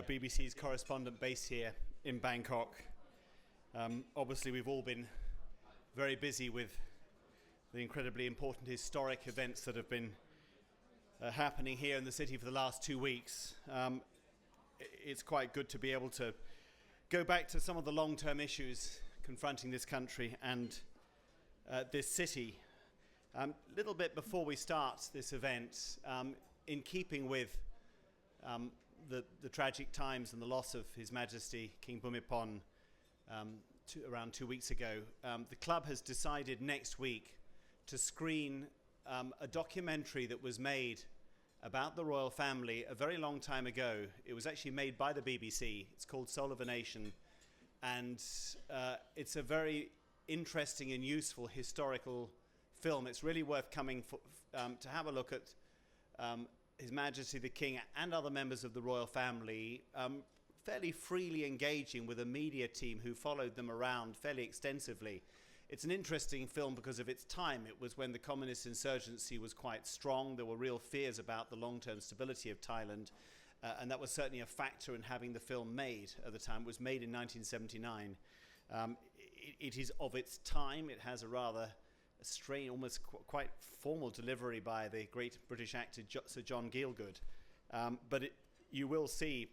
BBC's correspondent based here in Bangkok. Obviously, we've all been very busy with the incredibly important historic events that have been happening here in the city for the last 2 weeks. It's quite good to be able to go back to some of the long-term issues confronting this country and this city. A little bit before we start this event, in keeping with the tragic times and the loss of His Majesty King Bhumibol around 2 weeks ago, the club has decided next week to screen a documentary that was made about the royal family a very long time ago. It was actually made by the BBC. It's called Soul of a Nation, and it's a very interesting and useful historical film. It's really worth coming to have a look at His Majesty the King and other members of the royal family fairly freely engaging with a media team who followed them around fairly extensively. It's an interesting film because of its time. It was when the communist insurgency was quite strong. There were real fears about the long-term stability of Thailand, and that was certainly a factor in having the film made at the time. It was made in 1979. It is of its time. It has a rather strange, almost quite formal delivery by the great British actor Sir John Gielgud. But you will see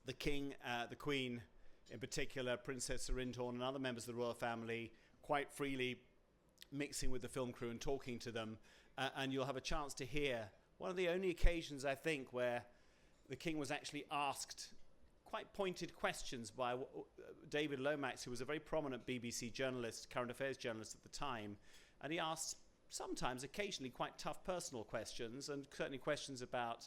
the King, the Queen in particular, Princess Serinthorn and other members of the royal family quite freely mixing with the film crew and talking to them. And you'll have a chance to hear one of the only occasions, I think, where the King was actually asked quite pointed questions by David Lomax, who was a very prominent BBC journalist, current affairs journalist at the time, and he asked sometimes, occasionally, quite tough personal questions, and certainly questions about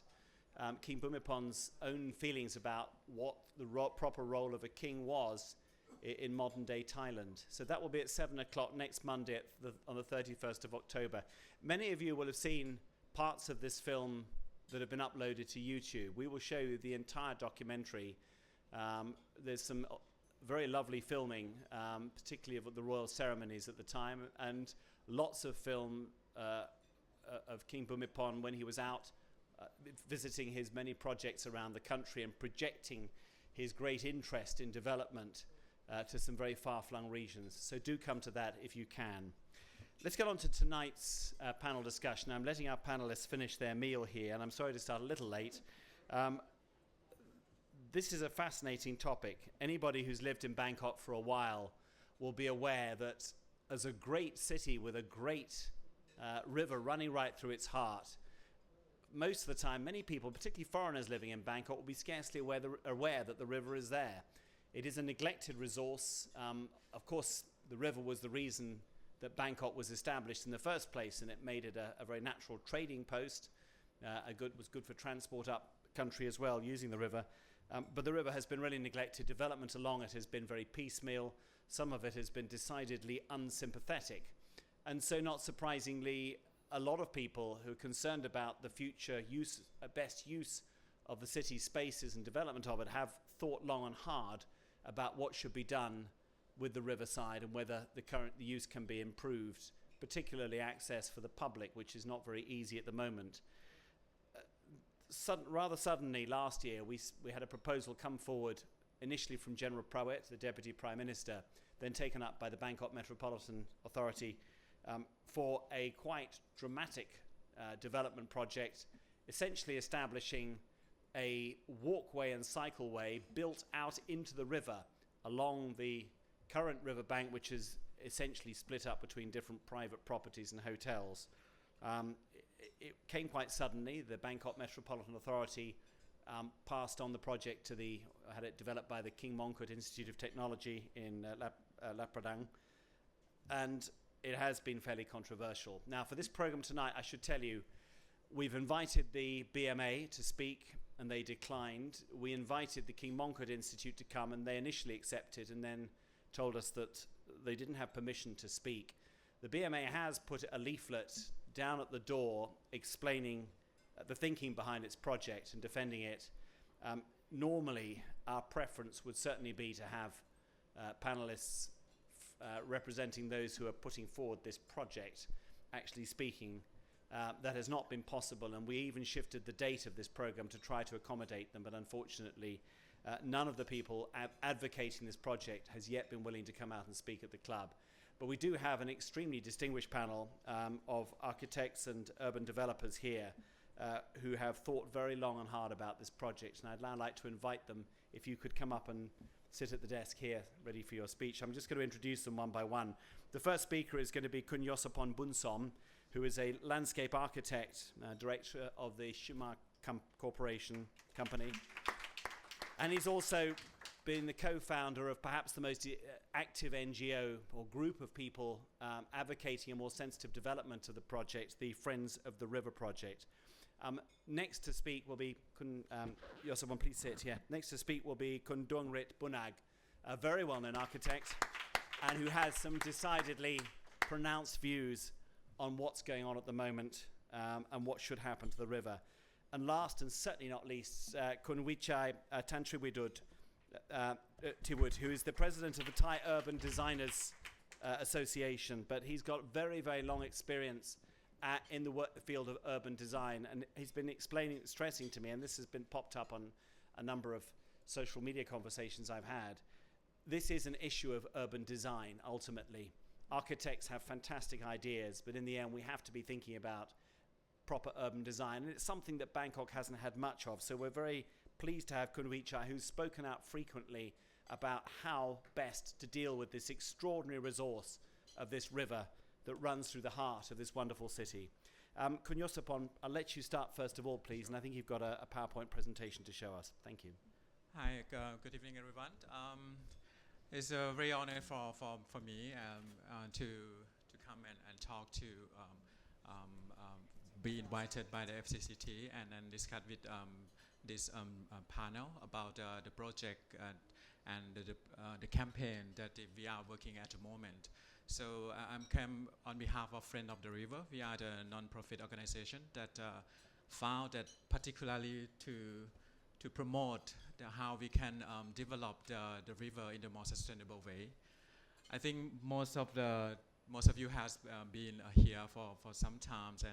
King Bhumibol's own feelings about what the proper role of a king was in modern-day Thailand. So that will be at 7 o'clock next Monday on the 31st of October. Many of you will have seen parts of this film that have been uploaded to YouTube. We will show you the entire documentary. There's some very lovely filming, particularly of the royal ceremonies at the time, and lots of film of King Bhumibol when he was out visiting his many projects around the country and projecting his great interest in development to some very far-flung regions. So do come to that if you can. Let's get on to tonight's panel discussion. I'm letting our panelists finish their meal here, and I'm sorry to start a little late. This is a fascinating topic. Anybody who's lived in Bangkok for a while will be aware that as a great city with a great river running right through its heart, most of the time, many people, particularly foreigners living in Bangkok, will be scarcely aware that the river is there. It is a neglected resource. Of course, the river was the reason that Bangkok was established in the first place, and it made it a very natural trading post. Was good for transport up country as well, using the river. But the river has been really neglected. Development along it has been very piecemeal. Some of it has been decidedly unsympathetic. And so, not surprisingly, a lot of people who are concerned about the future best use of the city's spaces and development of it have thought long and hard about what should be done with the riverside and whether the use can be improved, particularly access for the public, which is not very easy at the moment. Rather suddenly last year, we had a proposal come forward initially from General Prawit, the Deputy Prime Minister, then taken up by the Bangkok Metropolitan Authority, for a quite dramatic development project, essentially establishing a walkway and cycleway built out into the river along the current riverbank, which is essentially split up between different private properties and hotels. It came quite suddenly. The Bangkok Metropolitan Authority passed on the project had it developed by the King Mongkut Institute of Technology in Ladkrabang, and it has been fairly controversial. Now, for this program tonight, I should tell you, we've invited the BMA to speak, and they declined. We invited the King Mongkut Institute to come, and they initially accepted, and then told us that they didn't have permission to speak. The BMA has put a leaflet down at the door explaining the thinking behind its project and defending it. Normally, our preference would certainly be to have panelists representing those who are putting forward this project actually speaking that has not been possible, and we even shifted the date of this program to try to accommodate them, but unfortunately none of the people advocating this project has yet been willing to come out and speak at the club. But we do have an extremely distinguished panel of architects and urban developers here who have thought very long and hard about this project, and I'd now like to invite them, if you could come up and sit at the desk here, ready for your speech. I'm just going to introduce them one by one. The first speaker is going to be Yossapon Boonsom, who is a landscape architect, director of the Shima Corporation Company. And he's also been the co-founder of perhaps the most active NGO or group of people advocating a more sensitive development of the project, the Friends of the River project. Next to speak will be, Yossapon, please sit here. Next to speak will be Duangrit Bunnag, a very well-known architect, and who has some decidedly pronounced views on what's going on at the moment and what should happen to the river. And last and certainly not least, Vichai Tantrativud, who is the president of the Thai Urban Designers Association, but he's got very, very long experience in the field of urban design, and he's been stressing to me, and this has been popped up on a number of social media conversations I've had, this is an issue of urban design, ultimately. Architects have fantastic ideas, but in the end we have to be thinking about proper urban design, and it's something that Bangkok hasn't had much of, so we're very pleased to have Vichai, who's spoken out frequently about how best to deal with this extraordinary resource of this river that runs through the heart of this wonderful city. Yossapon, I'll let you start first of all, please, and I think you've got a PowerPoint presentation to show us. Thank you. Hi, good evening, everyone. It's a real honor for me to come and talk to be invited by the FCCT and discuss with this panel about the project and the campaign that we are working at the moment. So I'm come on behalf of Friends of the River. We are the non-profit organization that found that particularly to promote how we can develop the river in a more sustainable way. I think most of you has been here for some times,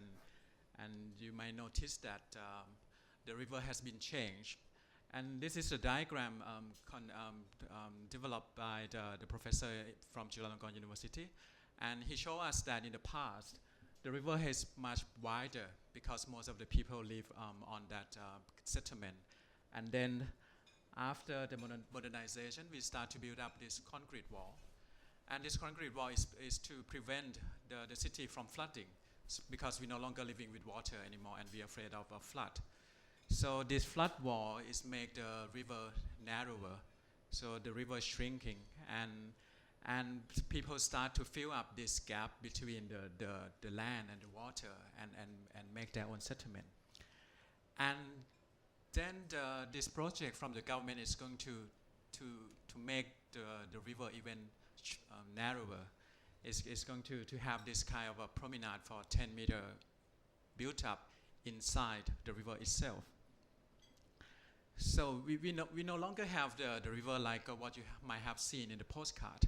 and you might notice that the river has been changed. And this is a diagram developed by the professor from Chulalongkorn University, and he showed us that in the past the river is much wider because most of the people live on that settlement. And then after the modernization, we start to build up this concrete wall. And this concrete wall is to prevent the city from flooding, because we're no longer living with water anymore and we're afraid of a flood. So this flood wall is make the river narrower. So the river is shrinking, and people start to fill up this gap between the land and the water and make their own settlement. And then this project from the government is going to make the river even narrower. It's going to have this kind of a promenade for 10 meter built up inside the river itself. So we no longer have the river like what you might have seen in the postcard,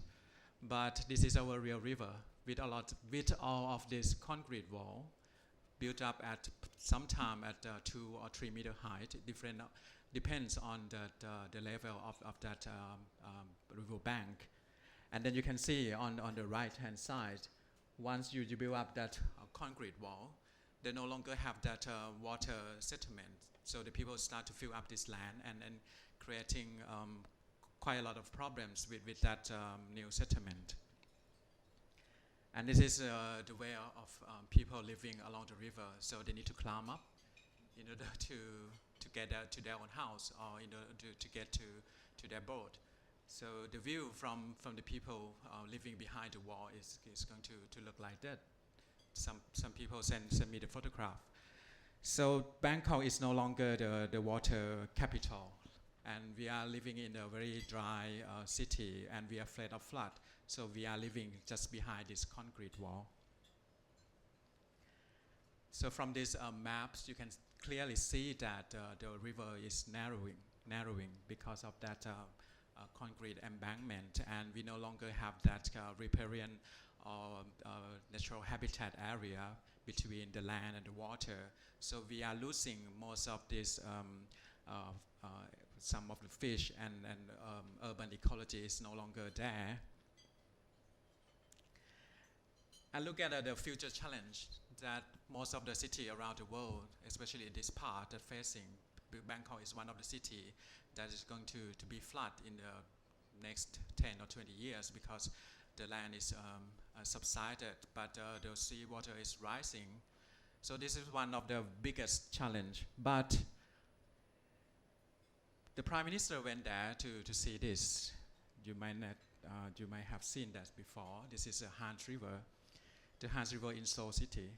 but this is our real river with all of this concrete wall built up at sometime at 2 or 3 meter height. Depends on the level of that river bank. And then you can see on the right hand side, once you build up that concrete wall, they no longer have that water settlement. So the people start to fill up this land and creating quite a lot of problems with that new settlement. And this is the way of people living along the river. So they need to climb up in order to get to their own house, or in order to get to their boat. So the view from the people living behind the wall is going to look like that. Some people send me the photograph. So Bangkok is no longer the water capital, and we are living in a very dry city, and we are afraid of flood. So we are living just behind this concrete wall. So from these maps, you can clearly see that the river is narrowing because of that concrete embankment, and we no longer have that riparian or natural habitat area between the land and the water. So we are losing most of this, some of the fish, and urban ecology is no longer there. And look at the future challenge that most of the city around the world, especially in this part, are facing. Bangkok is one of the city that is going to be flood in the next 10 or 20 years because the land is subsided, but the sea water is rising. So this is one of the biggest challenge. But the Prime Minister went there to see this. You might have seen that before. This is a Hans River, the Hans River in Seoul City.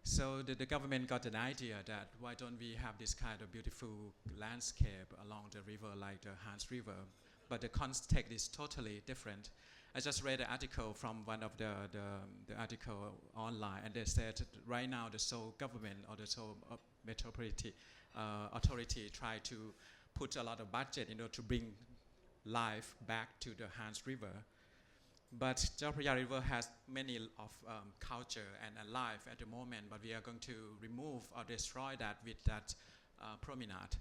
So the government got an idea that why don't we have this kind of beautiful landscape along the river like the Hans River, but the context is totally different. I just read an article from one of the article online, and they said right now the Seoul government or the Seoul Metropolitan Authority try to put a lot of budget in order to bring life back to the Hans River. But Chai Phraya River has many of culture and life at the moment, but we are going to remove or destroy that with that promenade.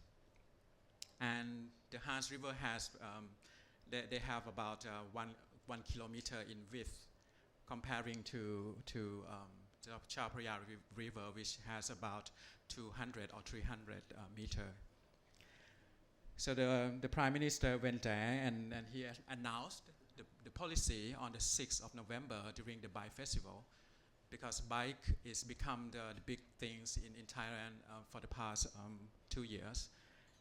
And the Hans River has, they have about 1 kilometer in width, comparing to the Chai Phraya River, which has about 200 or 300 meter. So the Prime Minister went there and he announced the policy on the 6th of November during the Bike Festival, because bike is become the big things in Thailand for the past 2 years.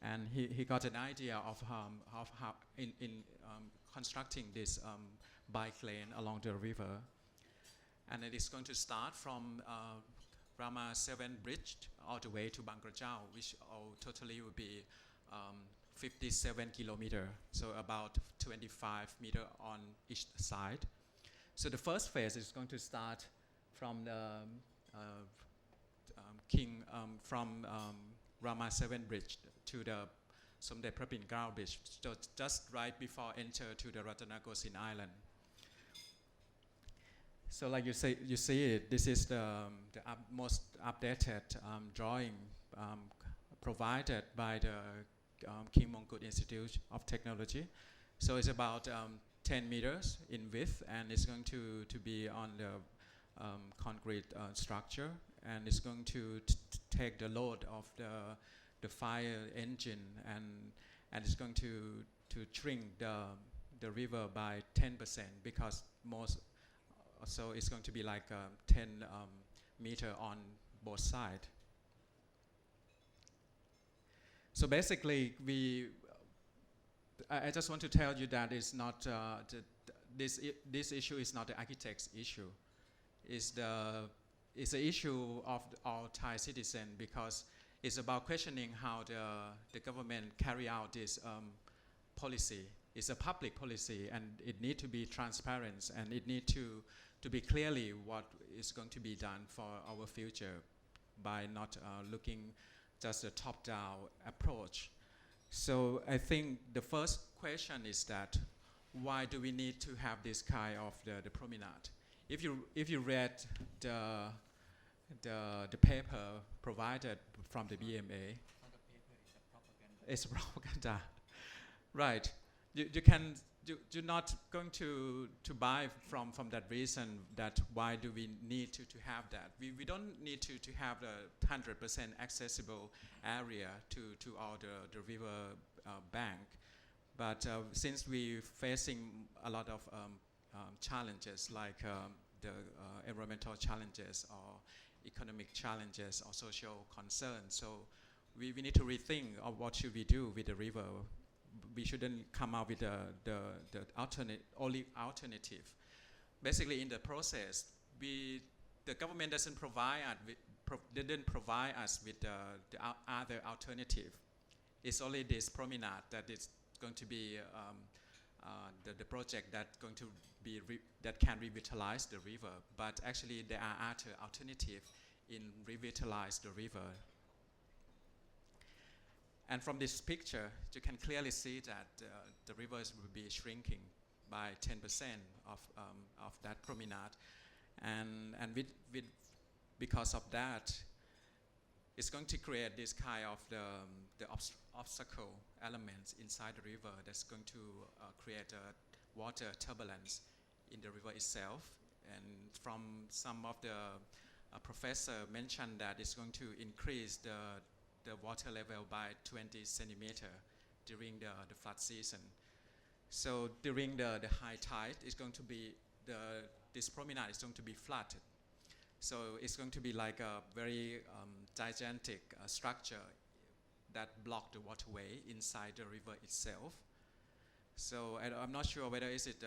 And he got an idea of how in constructing this bike lane along the river. And it is going to start from Rama 7 Bridge all the way to Bangkok, which all totally will be 57 kilometers, so about 25 meters on each side. So the first phase is going to start from the Rama 7 Bridge to the Somdet Prapin Grau Bridge, so just right before enter to the Ratanakosin Island. So like you see it, this is the most updated drawing provided by the King Mongkut Institute of Technology. So it's about 10 meters in width, and it's going to be on the concrete structure, and it's going to take the load of the fire engine, and it's going to shrink the river by 10%, because so it's going to be like 10 meter on both sides. So basically, I just want to tell you that it's not this issue is not the architect's issue. It's the issue of all Thai citizens, because it's about questioning how the government carry out this policy. It's a public policy, and it need to be transparent, and it need to be clearly what is going to be done for our future, by not looking just a top-down approach. So I think the first question is that why do we need to have this kind of the promenade? If you read the paper provided from the BMA, it's propaganda, right? You're not going to buy from that reason that why do we need to have that. We don't need to have the 100% accessible area to all the river bank, but since we're facing a lot of challenges like the environmental challenges or economic challenges or social concerns, so we need to rethink of what should we do with the river. We shouldn't come out with the only alternative. Basically, in the process, the government doesn't provide us with the other alternative. It's only this promenade that is going to be the project that can revitalize the river. But actually, there are other alternatives in revitalize the river. And from this picture, you can clearly see that the rivers will be shrinking by 10% of that promenade. And with because of that, it's going to create this kind of the obstacle elements inside the river that's going to create a water turbulence in the river itself. And from some of the professor mentioned that it's going to increase the water level by 20 centimeter during the flood season. So during the high tide, it's going to be this promenade is going to be flooded. So it's going to be like a very gigantic structure that block the waterway inside the river itself. So I'm not sure whether is it.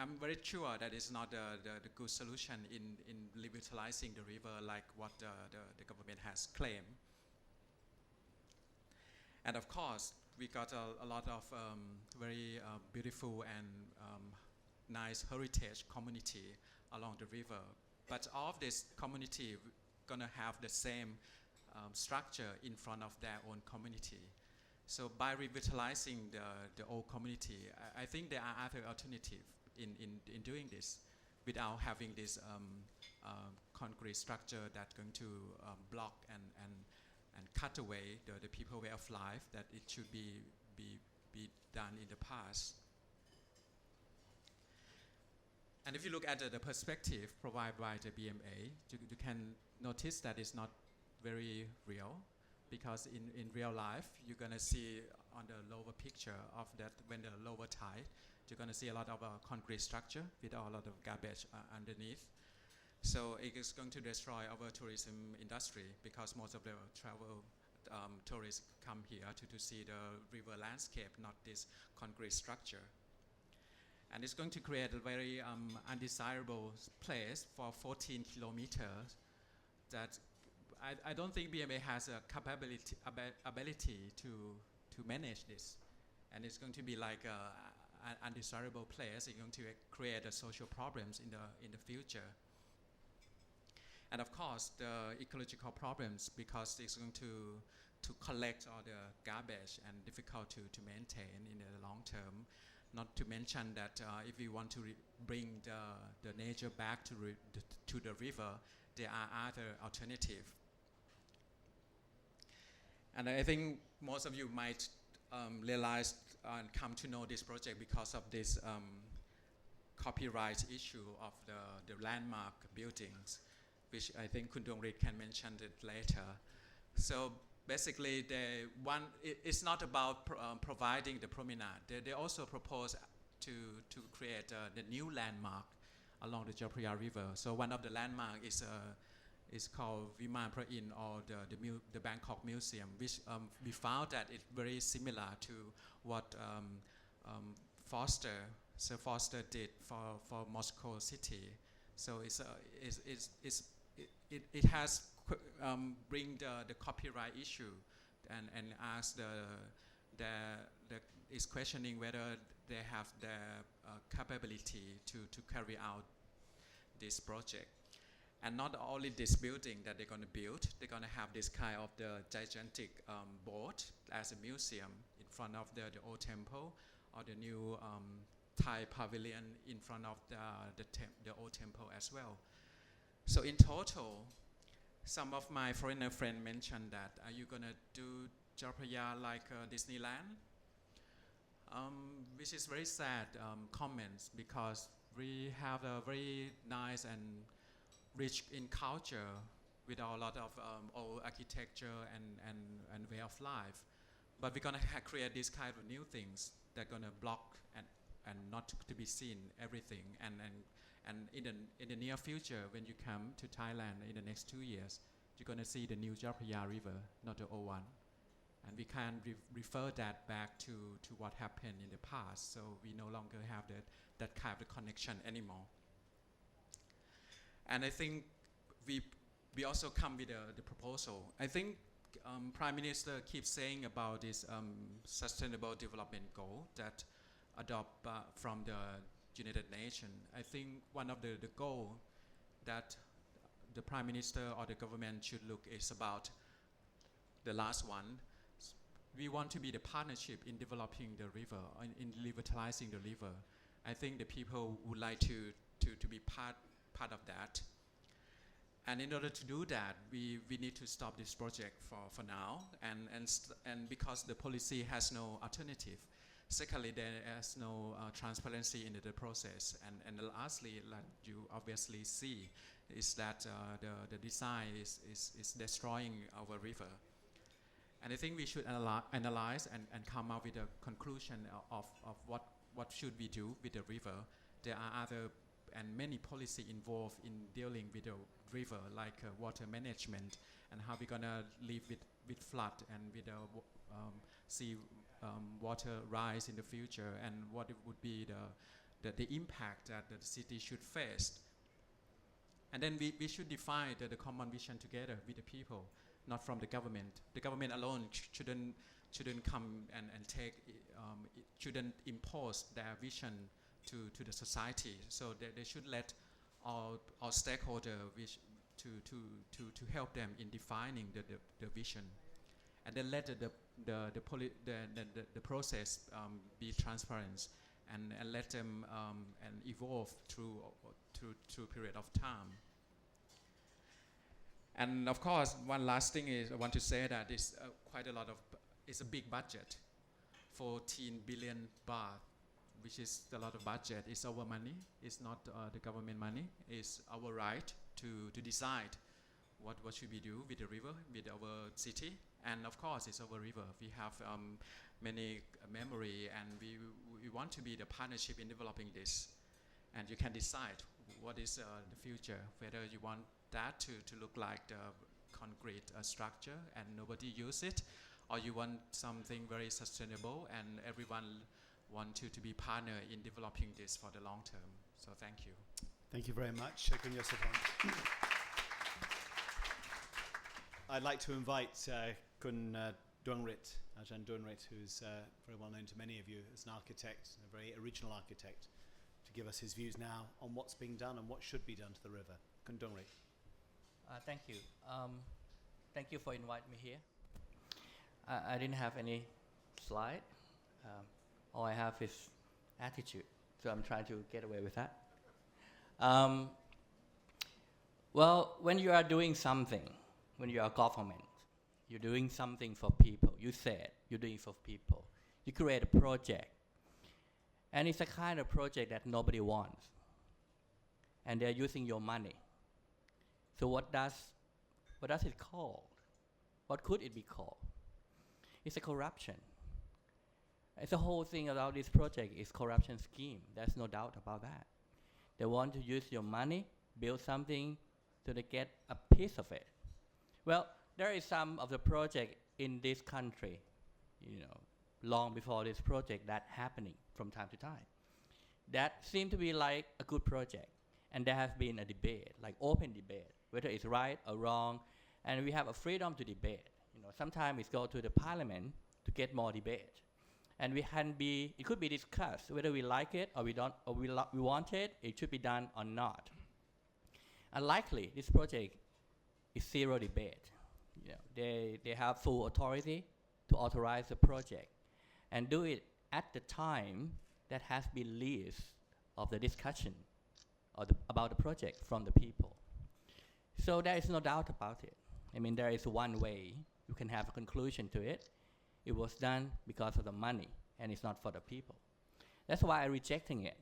I'm very sure that it's not the good solution in revitalizing the river like what the government has claimed. And of course, we got a lot of very beautiful and nice heritage community along the river. But all of this community gonna have the same structure in front of their own community. So by revitalizing the old community, I think there are other alternatives in doing this without having this concrete structure that's going to block and cut away the people way of life that it should be done in the past. And if you look at the perspective provided by the BMA, you can notice that it's not very real, because in real life, you're gonna see on the lower picture of that when the lower tide, you're gonna see a lot of concrete structure with a lot of garbage underneath. So it is going to destroy our tourism industry, because most of the travel tourists come here to see the river landscape, not this concrete structure. And it's going to create a very undesirable place for 14 kilometers that I don't think BMA has a ability to manage this. And it's going to be like an undesirable place. It's going to create social problems in the future. And of course, the ecological problems, because it's going to collect all the garbage and difficult to maintain in the long term. Not to mention that if we want to bring the nature back to the river, there are other alternatives. And I think most of you might realize and come to know this project because of this copyright issue of the landmark buildings, which I think Kun Duangrit can mention it later. So basically, it's not about providing the promenade. They also propose to create the new landmark along the Chai Phraya River. So one of the landmark is called Viman Phra Inn, or the Bangkok Museum, which we found that it's very similar to what Sir Foster did for Moscow city. So it has bring the copyright issue and ask is questioning whether they have the capability to carry out this project. And not only this building that they're going to build, they're going to have this kind of the gigantic board as a museum in front of the old temple, or the new Thai pavilion in front of the old temple as well. So in total, some of my foreigner friends mentioned that, are you going to do Chai Phraya like Disneyland? Which is very sad comments, because we have a very nice and rich in culture with a lot of old architecture and way of life. But we're going to create this kind of new things that are going to block and not to be seen everything. And in the near future, when you come to Thailand in the next 2 years, you're going to see the new Chai Phraya River, not the old one. And we can refer that back to what happened in the past. So we no longer have that kind of connection anymore. And I think we also come with the proposal. I think Prime Minister keeps saying about this sustainable development goal that adopt from the United Nations. I think one of the goal that the Prime Minister or the government should look is about the last one. We want to be the partnership in developing the river, in revitalizing the river. I think the people would like to be part of that. And in order to do that, we need to stop this project for now, and because the policy has no alternative. Secondly, there is no transparency in the process, and lastly, like you obviously see, is that the design is destroying our river. And I think we should analyze and come up with a conclusion of what should we do with the river. There are other and many policy involved in dealing with the river, like water management and how we're gonna live with flood and with sea water rise in the future, and what it would be the impact that the city should face. And then we should define the common vision together with the people, not from the government. The government alone shouldn't come and take, shouldn't impose their vision to the society. So they should let our stakeholders to help them in defining the vision, and then let the process be transparent, and let them and evolve through a period of time. And of course, one last thing is I want to say that it's quite a lot of, it's a big budget, 14 billion baht, which is a lot of budget. It's our money. It's not the government money. It's our right to decide what should we do with the river, with our city. And of course, it's our river. We have many memory, and we want to be the partnership in developing this. And you can decide what is the future, whether you want that to look like the concrete structure and nobody use it, or you want something very sustainable and everyone want to be partner in developing this for the long term. So thank you. Thank you very much, Kun Yossapon. I'd like to invite Kun Duangrit, Ajahn Duangrit, who's very well known to many of you as an architect, a very original architect, to give us his views now on what's being done and what should be done to the river. Kun Duangrit. Thank you. Thank you for inviting me here. I didn't have any slide. All I have is attitude, so I'm trying to get away with that. Well, when you are doing something, when you are government, you're doing something for people. You said you're doing it for people. You create a project, and it's a kind of project that nobody wants, and they're using your money. So what does it called? What could it be called? It's a corruption. It's the whole thing about this project is corruption scheme. There's no doubt about that. They want to use your money, build something, so they get a piece of it. Well, there is some of the project in this country, long before this project that happening from time to time. That seemed to be like a good project. And there has been a debate, like open debate, whether it's right or wrong. And we have a freedom to debate. Sometimes we go to the parliament to get more debate. And it could be discussed whether we like it or we don't, or we want it should be done or not. Unlikely, this project is zero debate. They have full authority to authorize the project and do it at the time that has been least of the discussion about the project from the people. So there is no doubt about it. There is one way you can have a conclusion to it. It was done because of the money, and it's not for the people. That's why I'm rejecting it.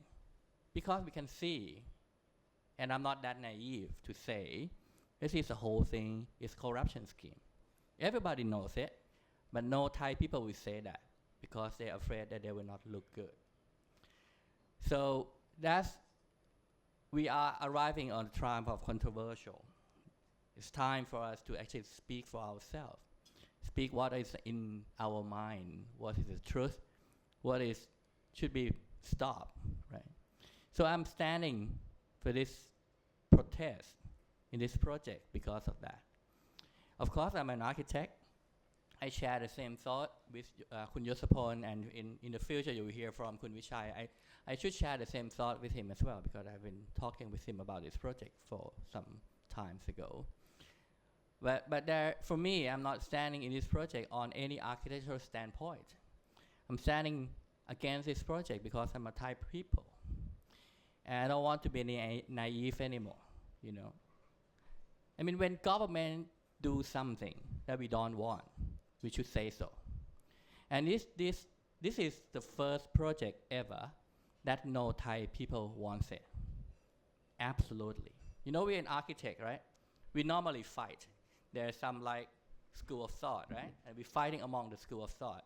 Because we can see, and I'm not that naive to say, this is the whole thing is corruption scheme. Everybody knows it, but no Thai people will say that because they're afraid that they will not look good. So we are arriving on the time of controversial. It's time for us to actually speak for ourselves. Speak what is in our mind, what is the truth, should be stopped, right? So I'm standing for this protest in this project because of that. Of course, I'm an architect. I share the same thought with Kun Yossapon, and in the future you will hear from Kun Vichai. I should share the same thought with him as well, because I've been talking with him about this project for some times ago. But for me, I'm not standing in this project on any architectural standpoint. I'm standing against this project because I'm a Thai people. And I don't want to be naive anymore, I mean, when government do something that we don't want, we should say so. And this is the first project ever that no Thai people wants it. Absolutely. You know, we're an architect, right? We normally fight. There's some like school of thought, right? And we're fighting among the school of thought.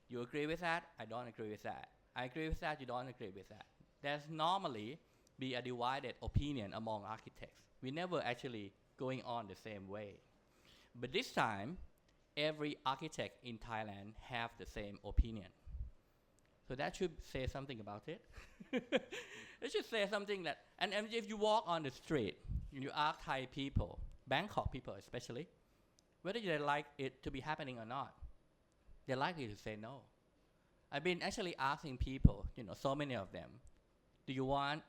You agree with that? I don't agree with that. I agree with that, you don't agree with that. There's normally be a divided opinion among architects. We never actually going on the same way. But this time, every architect in Thailand have the same opinion. So that should say something about it. It should say something that, and if you walk on the street, and you ask Thai people, Bangkok people especially, whether they like it to be happening or not, they're likely to say no. I've been actually asking people, you know, so many of them, do you want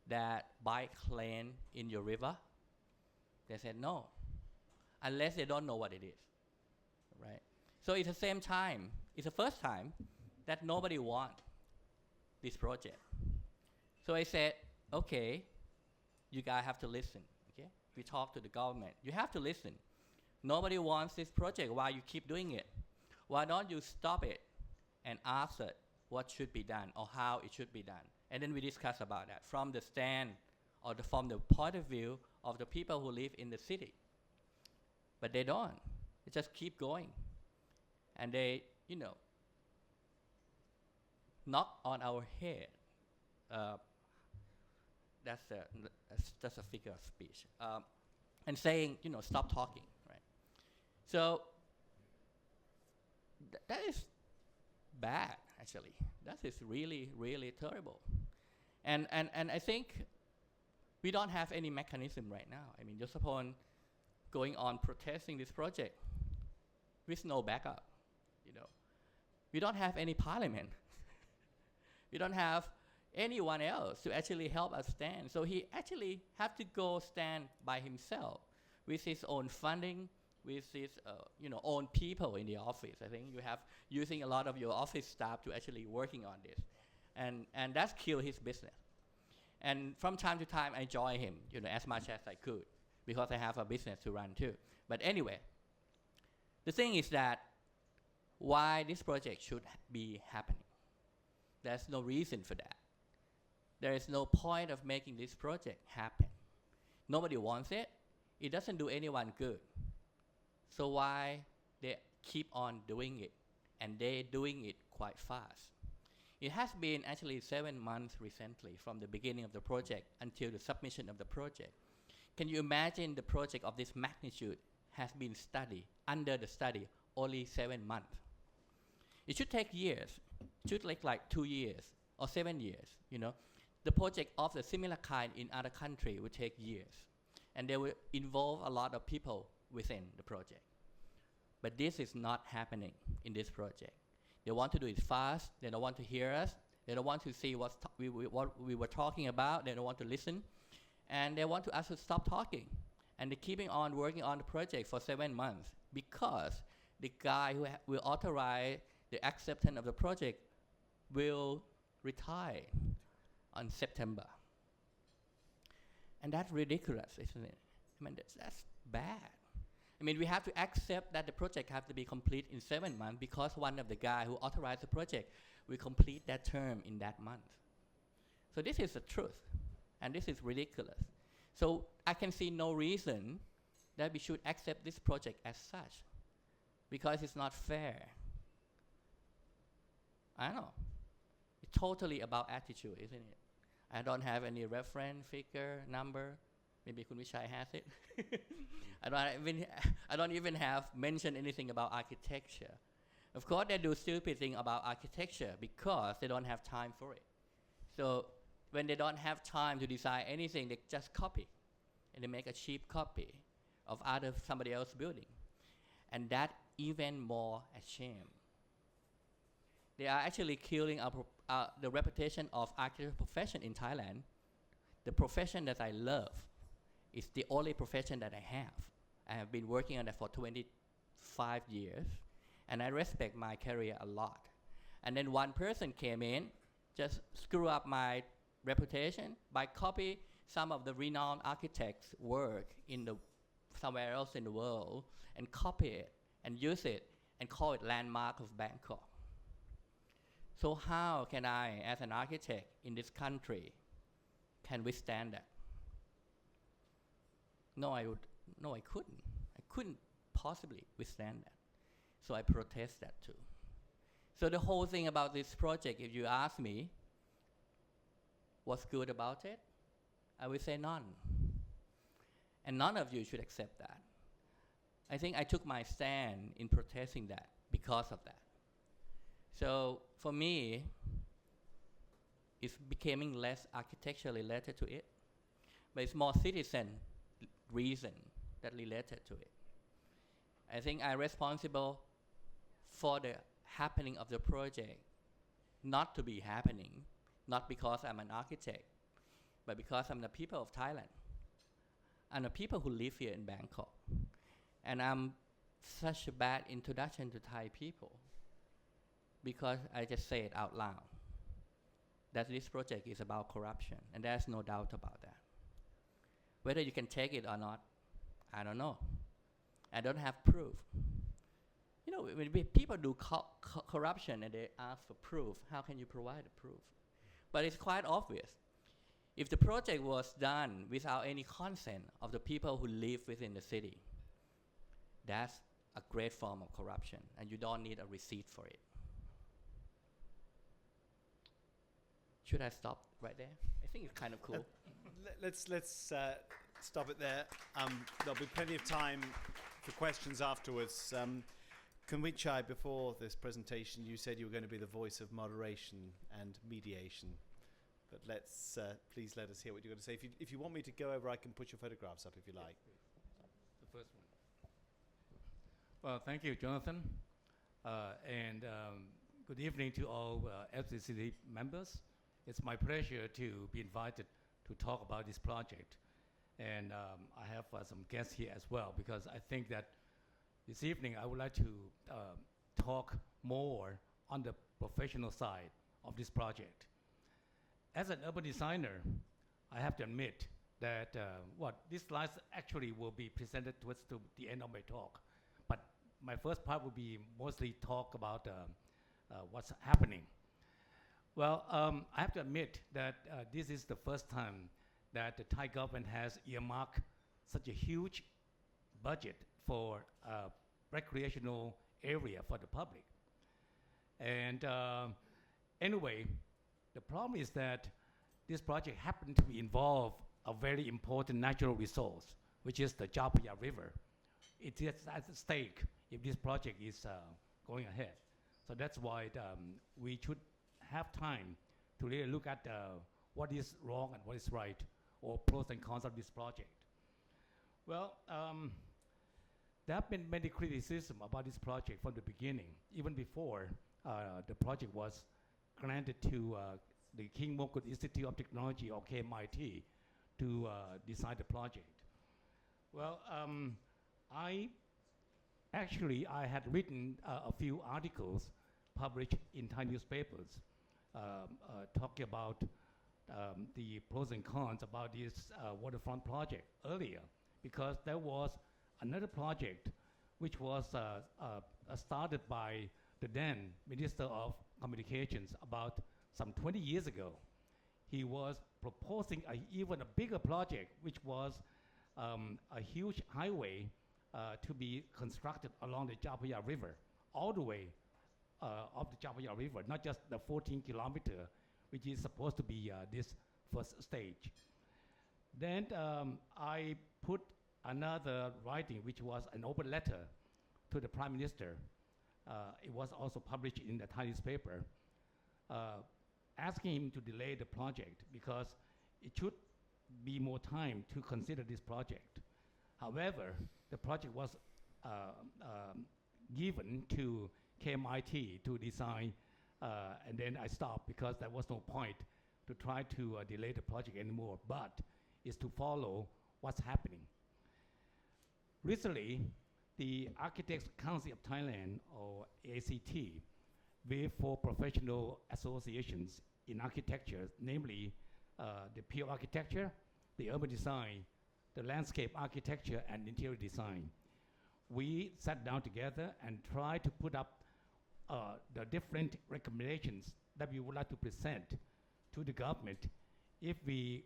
that bike lane in your river? They said no, unless they don't know what it is, right? So it's the same time, it's the first time that nobody wants this project. So I said, okay, you guys have to listen, okay? We talk to the government, you have to listen. Nobody wants this project, why you keep doing it? Why don't you stop it and ask it what should be done or how it should be done? And then we discuss about that from the stand or from the point of view of the people who live in the city. But they don't. They just keep going. And they, you know, knock on our head. That's a figure of speech. And saying, you know, stop talking, right? So that is bad, actually. That is really, really terrible. And I think we don't have any mechanism right now. I mean, Yossapon going on protesting this project with no backup, you know. We don't have any parliament. We don't have anyone else to actually help us stand. So he actually have to go stand by himself with his own funding, with his own people in the office. I think you have using a lot of your office staff to actually working on this. And that's killed his business. And from time to time, I join him, you know, as much as I could, because I have a business to run too. But anyway, the thing is that why this project should be happening. There's no reason for that. There is no point of making this project happen. Nobody wants it. It doesn't do anyone good. So why they keep on doing it? And they're doing it quite fast. It has been actually 7 months recently from the beginning of the project until the submission of the project. Can you imagine the project of this magnitude has been studied, under the study, only 7 months? It should take years. It should take like 2 years or 7 years, you know. The project of the similar kind in other countries would take years. And they will involve a lot of people within the project. But this is not happening in this project. They want to do it fast. They don't want to hear us. They don't want to see what we were talking about. They don't want to listen. And they want us to stop talking. And they're keeping on working on the project for 7 months because the guy who will authorize the acceptance of the project will retire on September. And that's ridiculous, isn't it? I mean, that's bad. I mean, we have to accept that the project has to be complete in 7 months because one of the guys who authorized the project will complete that term in that month. So this is the truth, and this is ridiculous. So I can see no reason that we should accept this project as such, because it's not fair. I don't know. It's totally about attitude, isn't it? I don't have any reference, figure, number. Maybe Kun Vichai has it. I don't even have mentioned anything about architecture. Of course, they do stupid thing about architecture because they don't have time for it. So when they don't have time to design anything, they just copy, and they make a cheap copy of somebody else's building, and that even more a shame. They are actually killing the reputation of architecture profession in Thailand. The profession that I love is the only profession that I have. I have been working on that for 25 years, and I respect my career a lot. And then one person came in, just screw up my reputation by copying some of the renowned architects' work in the somewhere else in the world and copy it and use it and call it landmark of Bangkok. So how can I, as an architect in this country, can withstand that? No, I couldn't. I couldn't possibly withstand that. So I protest that too. So the whole thing about this project, if you ask me, what's good about it? I would say none. And none of you should accept that. I think I took my stand in protesting that because of that. So for me, it's becoming less architecture related to it, but it's more citizen reason that related to it. I think I'm responsible for the happening of the project not to be happening, not because I'm an architect, but because I'm the people of Thailand. I'm the people who live here in Bangkok. And I'm such a bad introduction to Thai people because I just say it out loud, that this project is about corruption, and there's no doubt about that. Whether you can take it or not, I don't know. I don't have proof. You know, when people do corruption and they ask for proof, how can you provide a proof? But it's quite obvious. If the project was done without any consent of the people who live within the city, that's a great form of corruption, and you don't need a receipt for it. Should I stop right there? I think it's kind of cool. Let's stop it there. There'll be plenty of time for questions afterwards. Can we, Chai, before this presentation, you said you were going to be the voice of moderation and mediation. But please let us hear what you're going to say. If you want me to go over, I can put your photographs up if you like. The first one. Well, thank you, Jonathan. And good evening to all FCCT members. It's my pleasure to be invited to talk about this project. And I have some guests here as well, because I think that this evening I would like to talk more on the professional side of this project. As an urban designer, I have to admit that these slides actually will be presented towards the end of my talk. But my first part will be mostly talk about what's happening. Well, I have to admit that this is the first time that the Thai government has earmarked such a huge budget for a recreational area for the public. And anyway, the problem is that this project happened to involve a very important natural resource, which is the Chao Phraya River. It is at stake if this project is going ahead. So that's why we should have time to really look at what is wrong and what is right, or pros and cons of this project. Well, there have been many criticism about this project from the beginning, even before the project was granted to the King Mongkut Institute of Technology, or KMIT, to design the project. Well, I had written a few articles published in Thai newspapers talking about the pros and cons about this waterfront project earlier, because there was another project which was started by the then Minister of Communications about some 20 years ago. He was proposing even a bigger project, which was a huge highway to be constructed along the Chai Phraya River, all the way of the Chai Phraya River, not just the 14 kilometer, which is supposed to be this first stage. Then I put another writing, which was an open letter to the Prime Minister. It was also published in the Thai newspaper, asking him to delay the project because it should be more time to consider this project. However, the project was given to KMIT to design, and then I stopped because there was no point to try to delay the project anymore, but is to follow what's happening. Recently, the Architects Council of Thailand, or ACT, with 4 professional associations in architecture, namely the pure architecture, the urban design, the landscape architecture and interior design. We sat down together and tried to put up the different recommendations that we would like to present to the government if we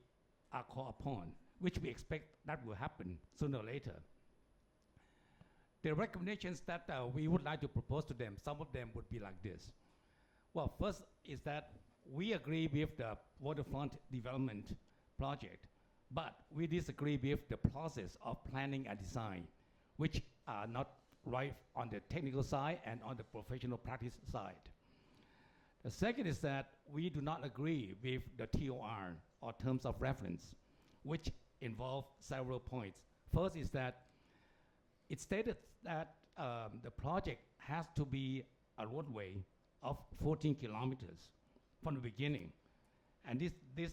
are called upon, which we expect that will happen sooner or later. The recommendations that we would like to propose to them, some of them would be like this. Well, first is that we agree with the waterfront development project, but we disagree with the process of planning and design, which are not right on the technical side and on the professional practice side. The second is that we do not agree with the TOR, or terms of reference, which involve several points. First is that it stated that the project has to be a roadway of 14 kilometers from the beginning. And this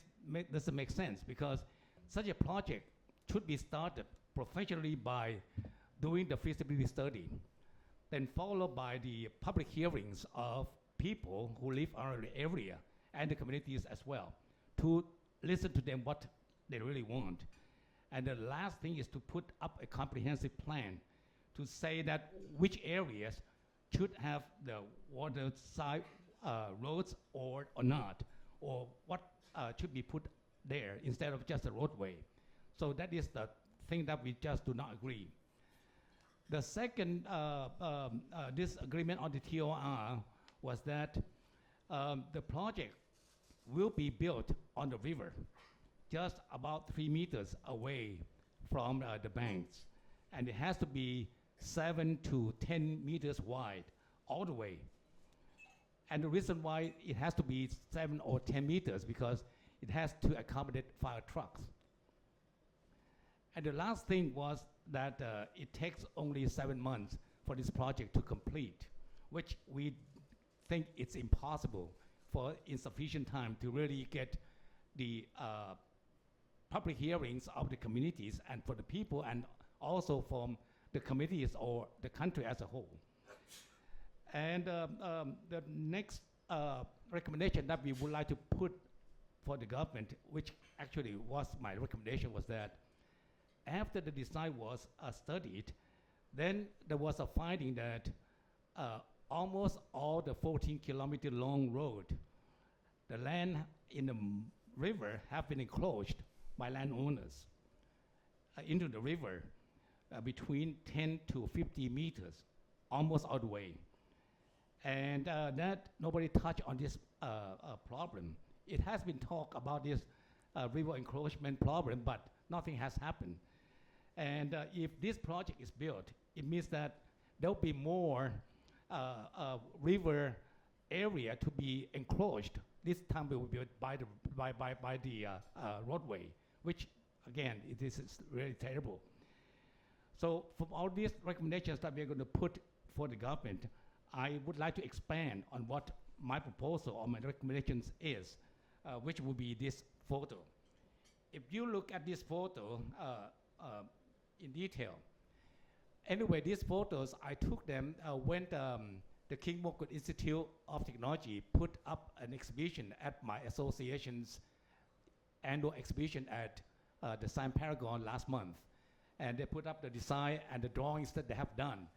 doesn't make sense, because such a project should be started professionally by doing the feasibility study, then followed by the public hearings of people who live around the area and the communities as well, to listen to them what they really want. And the last thing is to put up a comprehensive plan to say that which areas should have the water side roads or not, or what should be put there instead of just a roadway. So that is the thing that we just do not agree. The second disagreement on the TOR was that the project will be built on the river, just about 3 meters away from the banks. And it has to be 7 to 10 meters wide all the way. And the reason why it has to be 7 or 10 meters, because it has to accommodate fire trucks. And the last thing was that it takes only 7 months for this project to complete, which we think it's impossible for insufficient time to really get the public hearings of the communities and for the people, and also from the committees or the country as a whole. And the next recommendation that we would like to put for the government, which actually was my recommendation, was that after the design was studied, then there was a finding that almost all the 14-kilometer long road, the land in the river have been enclosed by landowners into the river between 10 to 50 meters, almost all the way. And that nobody touched on this problem. It has been talked about this river encroachment problem, but nothing has happened. And if this project is built, it means that there'll be more river area to be enclosed. This time it will be built by the roadway, which again, it is really terrible. So from all these recommendations that we're going to put for the government, I would like to expand on what my proposal or my recommendations is, which will be this photo. If you look at this photo in detail, anyway, these photos, I took them when the King Mongkut Institute of Technology put up an exhibition at my association's annual exhibition at the Science Paragon last month. And they put up the design and the drawings that they have done.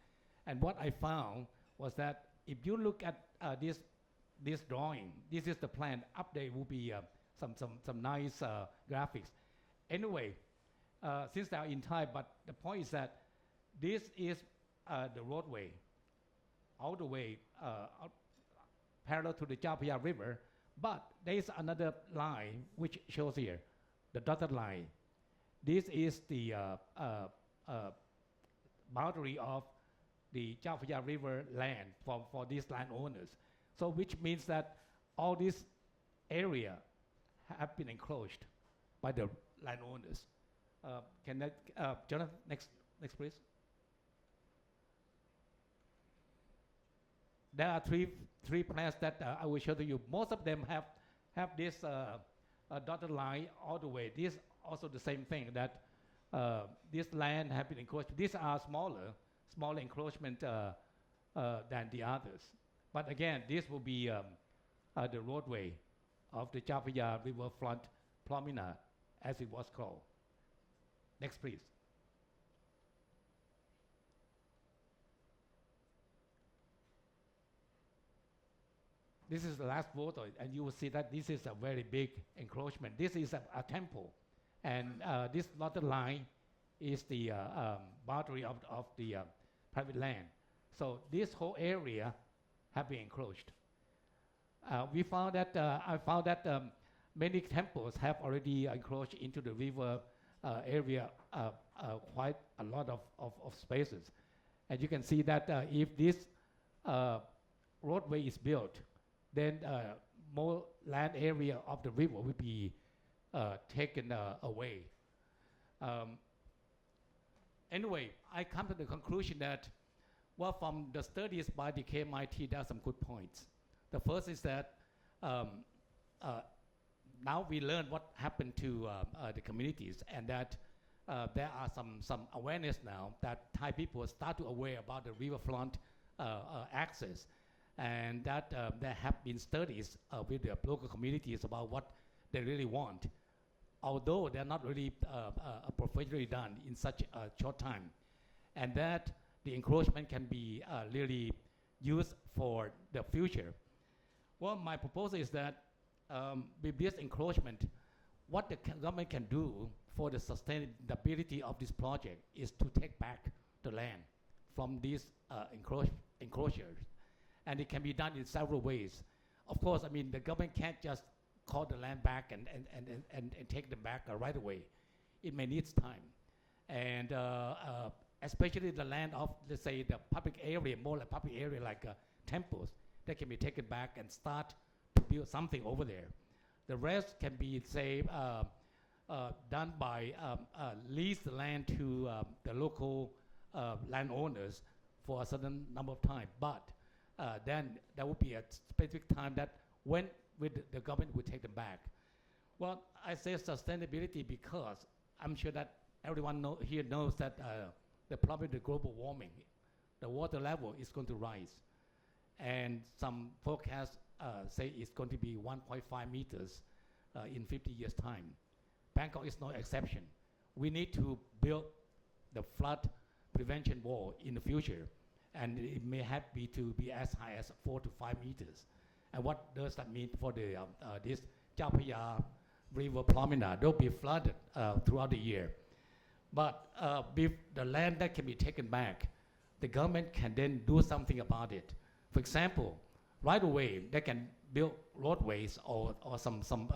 And what I found was that if you look at this drawing, this is the plan. Up there will be some nice graphics. Anyway, since they are in Thai, but the point is that this is the roadway, all the way parallel to the Chai Phraya River. But there is another line which shows here, the dotted line. This is the boundary of the Chai Phraya River land for these landowners. So which means that all this area have been encroached by the landowners. Can that, Jonathan, next please. There are three plans that I will show to you. Most of them have this dotted line all the way. This also the same thing, that this land have been encroached. These are smaller encroachment than the others. But again, this will be the roadway of the Chai Phraya Riverfront Promenade, as it was called. Next, please. This is the last photo, and you will see that this is a very big encroachment. This is a temple, and this dotted line is the boundary of the private land. So this whole area have been encroached. We found that I found that many temples have already encroached into the river area quite a lot of spaces. And you can see that if this roadway is built, then more land area of the river will be taken away. Anyway, I come to the conclusion that, well, from the studies by the KMIT, there are some good points. The first is that now we learn what happened to the communities, and that there are some awareness now that Thai people start to aware about the riverfront access, and that there have been studies with the local communities about what they really want, although they're not really professionally done in such a short time, and that the encroachment can be really used for the future. Well, my proposal is that with this encroachment, what the government can do for the sustainability of this project is to take back the land from these encroachers. And it can be done in several ways. Of course, I mean, the government can't just call the land back and take them back right away. It may need time. And especially the land of, let's say, the public area, more like public area like temples, that can be taken back and start to build something over there. The rest can be, say, done by lease the land to the local landowners for a certain number of time. But then there will be a specific time that when the government will take them back. Well, I say sustainability because I'm sure that everyone here knows that the problem with global warming, the water level is going to rise. And some forecasts say it's going to be 1.5 meters in 50 years' time. Bangkok is no exception. We need to build the flood prevention wall in the future, and it may have to be as high as 4 to 5 meters. And what does that mean for the this Chai Phraya River promenade? They'll be flooded throughout the year. But with the land that can be taken back, the government can then do something about it. For example, right away, they can build roadways or some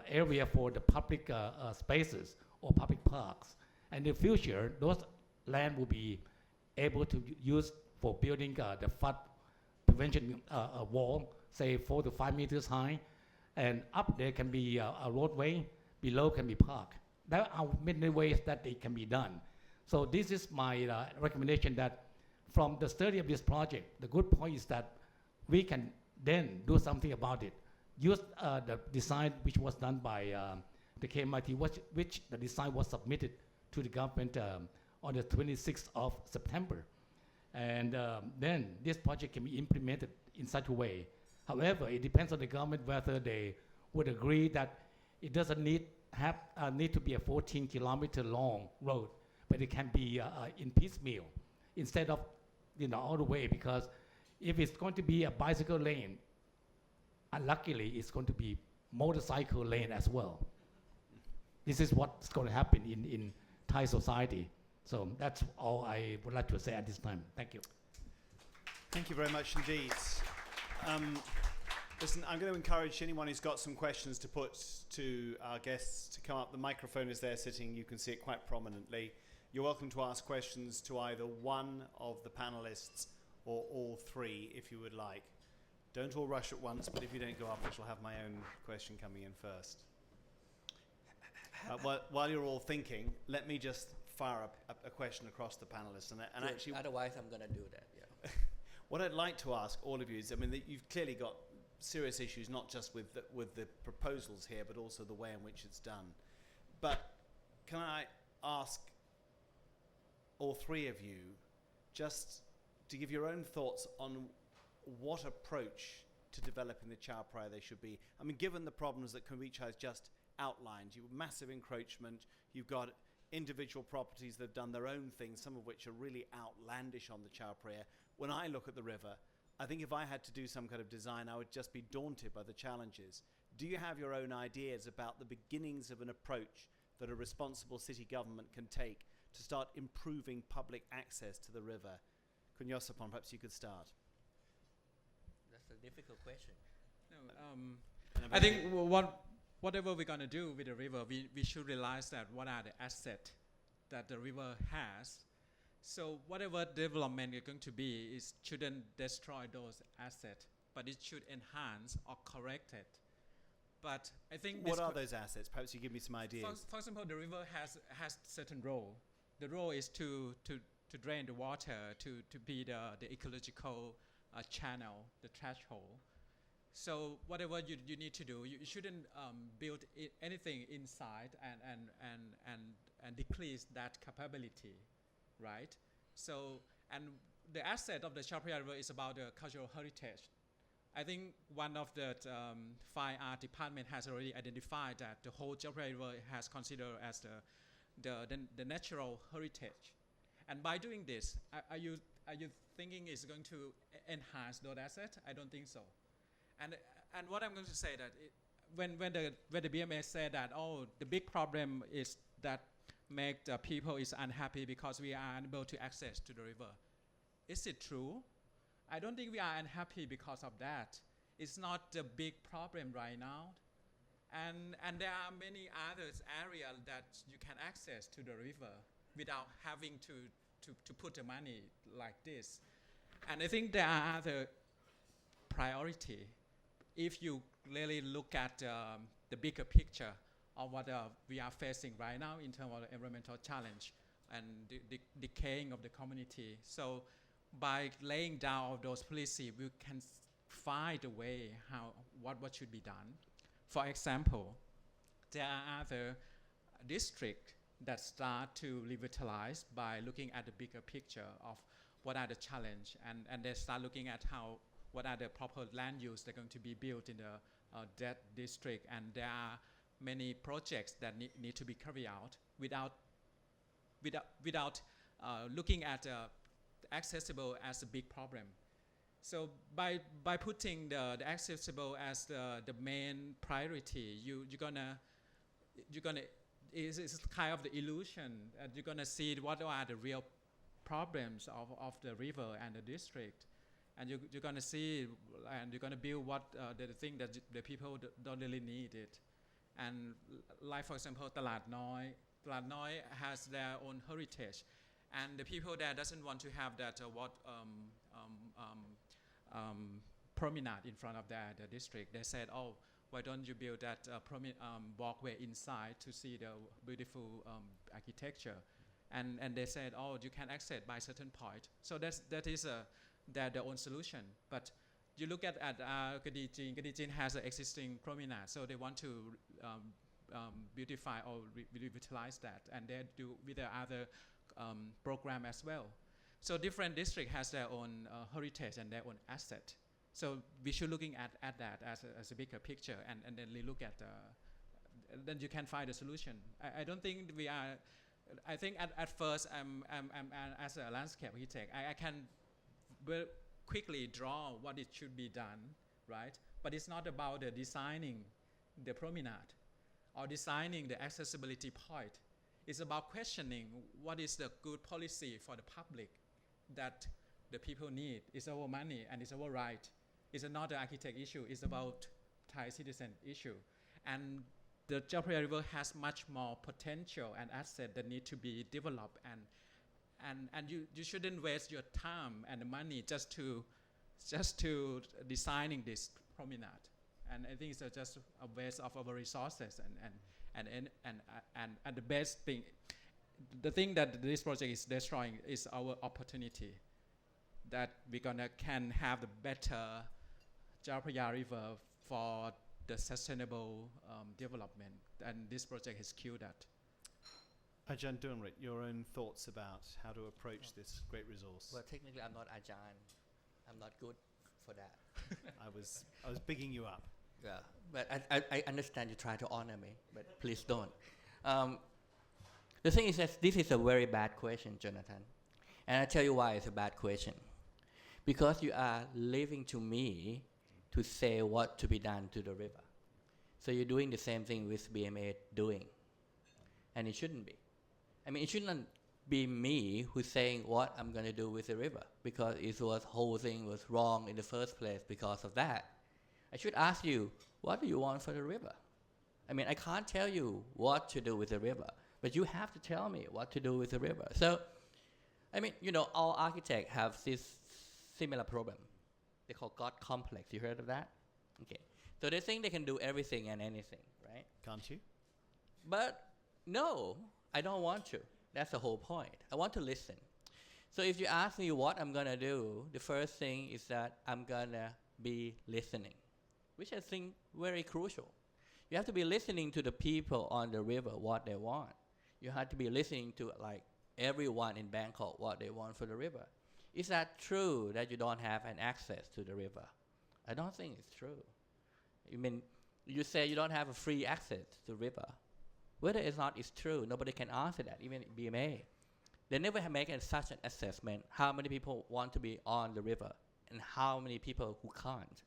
area for the public spaces or public parks. And in the future, those land will be able to use for building the flood prevention wall, say 4 to 5 meters high. And up there can be a roadway, below can be park. There are many ways that it can be done. So this is my recommendation, that from the study of this project, the good point is that we can then do something about it. Use the design which was done by the KMIT, which the design was submitted to the government on the 26th of September. And then this project can be implemented in such a way. However, it depends on the government whether they would agree that it doesn't need to be a 14-kilometer long road, but it can be in piecemeal instead of all the way, because if it's going to be a bicycle lane, luckily it's going to be motorcycle lane as well. This is what's going to happen in Thai society. So that's all I would like to say at this time. Thank you. Thank you very much indeed. Listen, I'm going to encourage anyone who's got some questions to put to our guests to come up. The microphone is there sitting. You can see it quite prominently. You're welcome to ask questions to either one of the panelists or all three if you would like. Don't all rush at once, but if you don't go up, I shall have my own question coming in first. While you're all thinking, let me just fire up a question across the panelists. And actually, otherwise I'm going to do that, yeah. What I'd like to ask all of you is, I mean, you've clearly got serious issues, not just with the proposals here, but also the way in which it's done. But can I ask all three of you just to give your own thoughts on what approach to developing the Chai Phraya they should be? I mean, given the problems that Vichai has just outlined. You've massive encroachment. You've got individual properties that have done their own things, some of which are really outlandish on the Chai Phraya. When I look at the river, I think if I had to do some kind of design, I would just be daunted by the challenges. Do you have your own ideas about the beginnings of an approach that a responsible city government can take to start improving public access to the river? Yossapon, perhaps you could start. That's a difficult question. No, I think whatever we're going to do with the river, we should realize that what are the assets that the river has. So whatever development is going to be, it shouldn't destroy those assets, but it should enhance or correct it. But I think what are those assets? Perhaps you give me some ideas. For example, the river has certain role. The role is to drain the water, to be the ecological channel, the threshold. So whatever you need to do, you shouldn't build anything inside and decrease that capability, right? So, and the asset of the Chai Phraya River is about the cultural heritage. I think one of the fine art department has already identified that the whole Chai Phraya River has considered as the natural heritage. And by doing this, are you thinking it's going to enhance those assets? I don't think so. And what I'm going to say that when the BMA said that, oh, the big problem is that make the people is unhappy because we are unable to access to the river. Is it true? I don't think we are unhappy because of that. It's not the big problem right now. And there are many other areas that you can access to the river without having to put the money like this. And I think there are other priority. If you really look at the bigger picture of what we are facing right now in terms of the environmental challenge and the decaying of the community. So by laying down all those policies, we can find a way what should be done. For example, there are other districts that start to revitalize by looking at the bigger picture of what are the challenges, and they start looking at what are the proper land use that are going to be built in that district, and there are many projects that need to be carried out without looking at accessible as a big problem. So by putting the accessible as the main priority, you're gonna it's kind of the illusion that you're gonna see what are the real problems of the river and the district, and you're gonna see and you're gonna build what the thing that the people don't really need it. And like for example, Talat Noi has their own heritage, and the people there doesn't want to have that promenade in front of the district. They said, oh, why don't you build that walkway inside to see the beautiful architecture? And they said, oh, you can access by certain point. So that is their own solution. But you look at Kadijin has an existing promenade, so they want to beautify or revitalize that, and they do with their other program as well. So different district has their own heritage and their own asset. So we should looking at that as a bigger picture, and then we look at then you can find a solution. I don't think we are. I think at first I'm as a landscape architect, I can very quickly draw what it should be done, right? But it's not about designing the promenade or designing the accessibility point. It's about questioning what is the good policy for the public that the people need. It's our money and it's our right. It's not an architect issue. It's about Thai citizen issue. And the Chai Phraya River has much more potential and asset that need to be developed. And you shouldn't waste your time and the money just to designing this promenade. And I think it's just a waste of our resources and the best thing, the thing that this project is destroying is our opportunity that we're can have the better Chai Phraya River for the sustainable development, and this project has killed that. Ajahn Duangrit, your own thoughts about how to approach this great resource? Well, technically, I'm not Ajahn. I'm not good for that. I was bigging you up. Yeah, But I understand you try to honor me, but please don't. The thing is that this is a very bad question, Jonathan. And I tell you why it's a bad question. Because you are leaving to me to say what to be done to the river. So you're doing the same thing with BMA doing. And it shouldn't be. I mean, it shouldn't be me who's saying what I'm going to do with the river, because whole thing was wrong in the first place because of that. I should ask you, what do you want for the river? I mean, I can't tell you what to do with the river, but you have to tell me what to do with the river. So, I mean, all architects have this similar problem. They call God complex. You heard of that? Okay. So they think they can do everything and anything, right? Can't you? But no, I don't want to. That's the whole point. I want to listen. So if you ask me what I'm going to do, the first thing is that I'm going to be listening, which I think very crucial. You have to be listening to the people on the river, what they want. You have to be listening to everyone in Bangkok, what they want for the river. Is that true that you don't have an access to the river? I don't think it's true. I mean, you say you don't have a free access to the river. Whether it's not is true, nobody can answer that, even BMA. They never have made such an assessment, how many people want to be on the river and how many people who can't.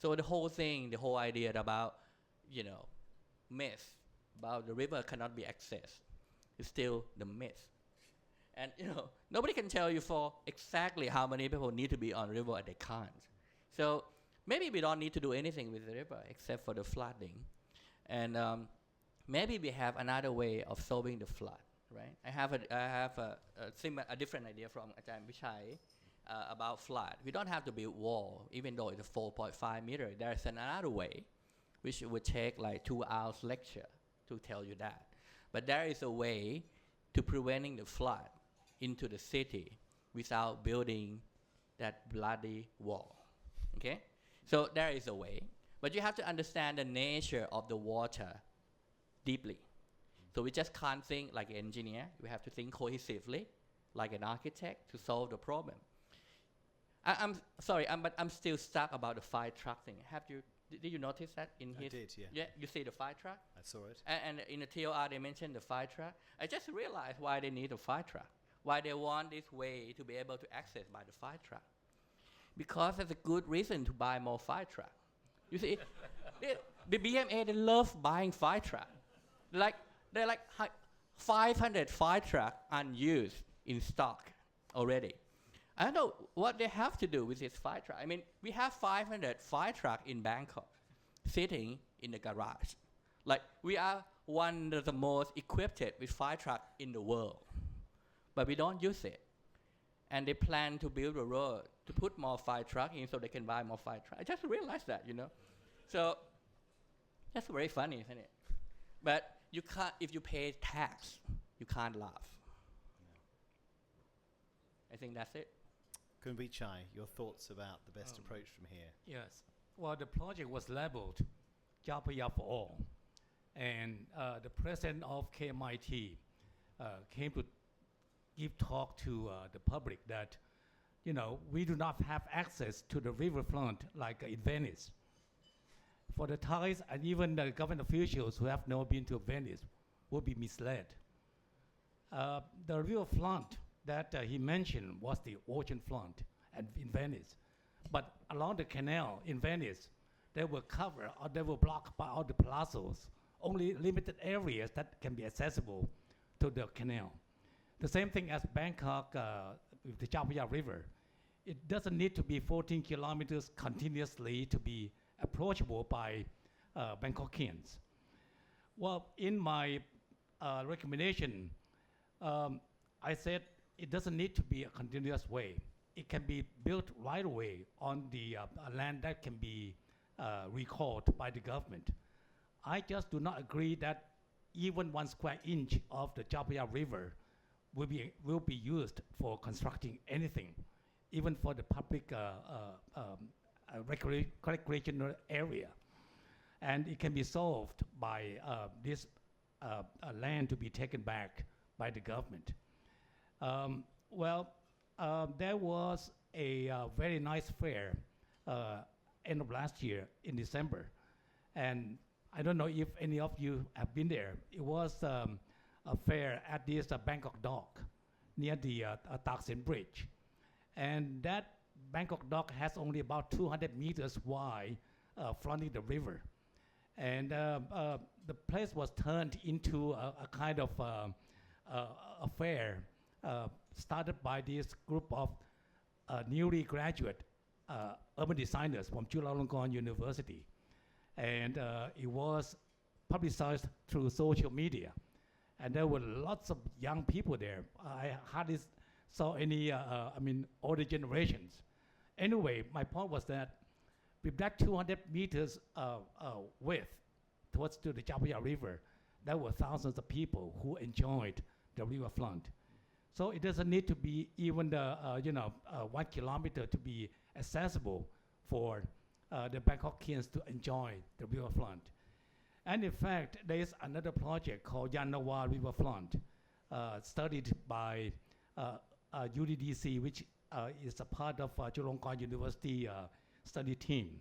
So the whole thing, the whole idea about, myth about the river cannot be accessed is still the myth. And, nobody can tell you for exactly how many people need to be on the river and they can't. So maybe we don't need to do anything with the river except for the flooding. And maybe we have another way of solving the flood, right? I have a different idea from Ajahn Vichai about flood. We don't have to build wall, even though it's a 4.5 meter. There's another way, which would take like 2 hours lecture to tell you that. But there is a way to preventing the flood into the city without building that bloody wall, okay? So there is a way, but you have to understand the nature of the water deeply. So we just can't think like an engineer. We have to think cohesively, like an architect, to solve the problem. I'm sorry, but I'm still stuck about the fire truck thing. Did you notice that in his? I did, yeah. Yeah, you see the fire truck? I saw it. And in the TOR they mentioned the fire truck. I just realized why they need a fire truck. Why they want this way to be able to access by the fire truck. Because there's a good reason to buy more fire truck. You see, the BMA, they love buying fire truck. They're like 500 fire truck unused in stock already. I don't know what they have to do with this fire truck. I mean, we have 500 fire truck in Bangkok sitting in the garage. Like, we are one of the most equipped with fire truck in the world. But we don't use it. And they plan to build a road to put more fire truck in so they can buy more fire truck. I just realized that, So, that's very funny, isn't it? But you can't, if you pay tax, you can't laugh. No. I think that's it. Can we, Chai, your thoughts about the best approach from here? Yes. Well, the project was labeled Chai Phraya for all. And the president of KMIT came to give talk to the public that, we do not have access to the riverfront like in Venice. For the Thais and even the government officials who have never been to Venice will be misled. The riverfront that he mentioned was the ocean front in Venice. But along the canal in Venice, they were covered or they were blocked by all the plazas, only limited areas that can be accessible to the canal. The same thing as Bangkok with the Chai Phraya River. It doesn't need to be 14 kilometers continuously to be approachable by Bangkokians. Well, in my recommendation, I said it doesn't need to be a continuous way. It can be built right away on the land that can be recalled by the government. I just do not agree that even 1 square inch of the Chai Phraya River will be used for constructing anything, even for the public recreational area. And it can be solved by this land to be taken back by the government. There was a very nice fair end of last year in December. And I don't know if any of you have been there. It was a fair at this Bangkok Dock near the Taksin Bridge. And that Bangkok Dock has only about 200 meters wide, fronting the river. And the place was turned into a kind of a fair started by this group of newly graduate urban designers from Chulalongkorn University. And it was publicized through social media. And there were lots of young people there. I hardly saw any, older generations. Anyway, my point was that with that 200 meters width towards to the Chai Phraya River, there were thousands of people who enjoyed the riverfront. So it doesn't need to be even the 1 kilometer to be accessible for the Bangkokians to enjoy the riverfront. And in fact, there is another project called Yanawa Riverfront, studied by UDDC, which is a part of Chulalongkorn University study team,